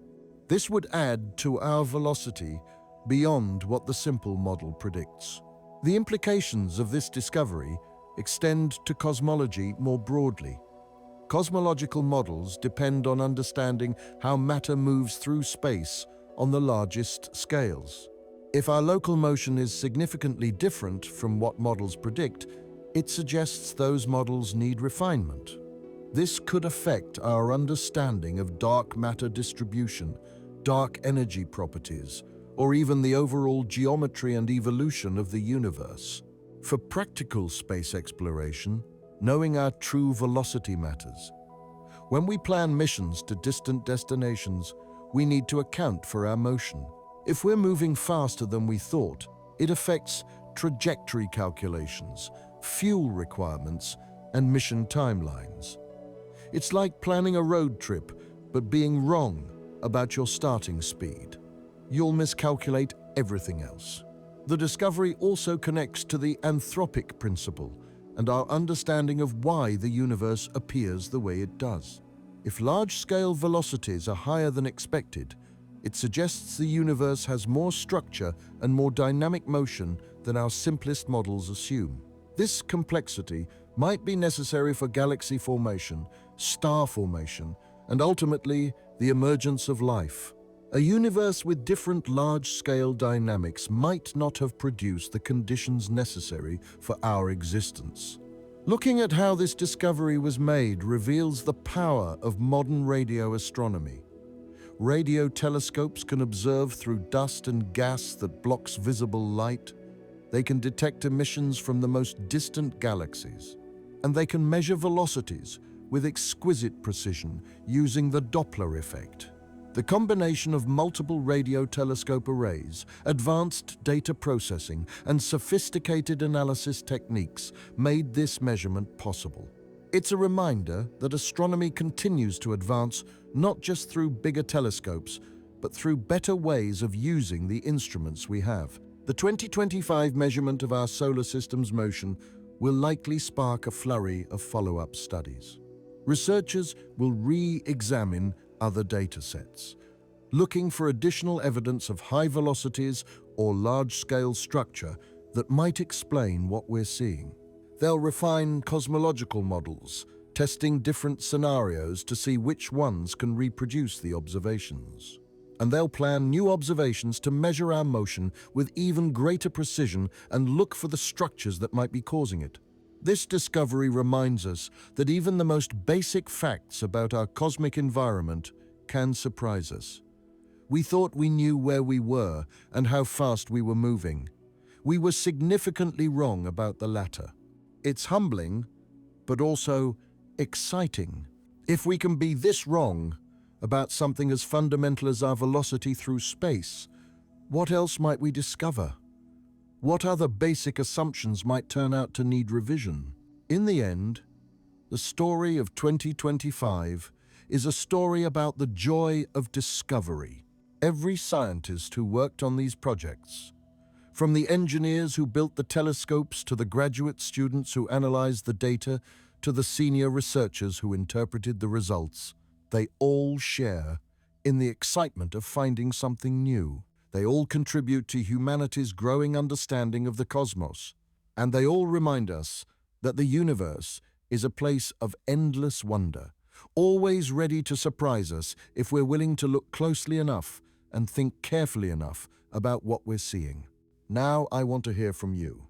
Speaker 1: This would add to our velocity beyond what the simple model predicts. The implications of this discovery extend to cosmology more broadly. Cosmological models depend on understanding how matter moves through space on the largest scales. If our local motion is significantly different from what models predict, it suggests those models need refinement. This could affect our understanding of dark matter distribution, dark energy properties, or even the overall geometry and evolution of the universe. For practical space exploration, knowing our true velocity matters. When we plan missions to distant destinations, we need to account for our motion. If we're moving faster than we thought, it affects trajectory calculations, fuel requirements, and mission timelines. It's like planning a road trip, but being wrong about your starting speed. You'll miscalculate everything else. The discovery also connects to the anthropic principle and our understanding of why the universe appears the way it does. If large-scale velocities are higher than expected, it suggests the universe has more structure and more dynamic motion than our simplest models assume. This complexity might be necessary for galaxy formation, star formation, and ultimately the emergence of life. A universe with different large-scale dynamics might not have produced the conditions necessary for our existence. Looking at how this discovery was made reveals the power of modern radio astronomy. Radio telescopes can observe through dust and gas that blocks visible light. They can detect emissions from the most distant galaxies. And they can measure velocities with exquisite precision using the Doppler effect. The combination of multiple radio telescope arrays, advanced data processing, and sophisticated analysis techniques made this measurement possible. It's a reminder that astronomy continues to advance not just through bigger telescopes, but through better ways of using the instruments we have. The 2025 measurement of our solar system's motion will likely spark a flurry of follow-up studies. Researchers will re-examine other data sets, looking for additional evidence of high velocities or large-scale structure that might explain what we're seeing. They'll refine cosmological models, testing different scenarios to see which ones can reproduce the observations. And they'll plan new observations to measure our motion with even greater precision and look for the structures that might be causing it. This discovery reminds us that even the most basic facts about our cosmic environment can surprise us. We thought we knew where we were and how fast we were moving. We were significantly wrong about the latter. It's humbling, but also exciting. If we can be this wrong about something as fundamental as our velocity through space, what else might we discover? What other basic assumptions might turn out to need revision? In the end, the story of 2025 is a story about the joy of discovery. Every scientist who worked on these projects, from the engineers who built the telescopes to the graduate students who analyzed the data to the senior researchers who interpreted the results, they all share in the excitement of finding something new. They all contribute to humanity's growing understanding of the cosmos, and they all remind us that the universe is a place of endless wonder, always ready to surprise us if we're willing to look closely enough and think carefully enough about what we're seeing. Now I want to hear from you.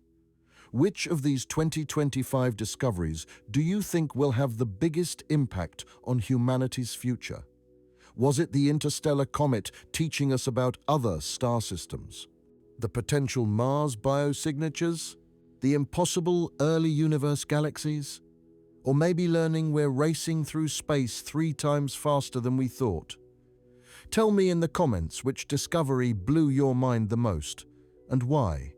Speaker 1: Which of these 2025 discoveries do you think will have the biggest impact on humanity's future? Was it the interstellar comet teaching us about other star systems? The potential Mars biosignatures? The impossible early universe galaxies? Or maybe learning we're racing through space 3 times faster than we thought? Tell me in the comments which discovery blew your mind the most, and why.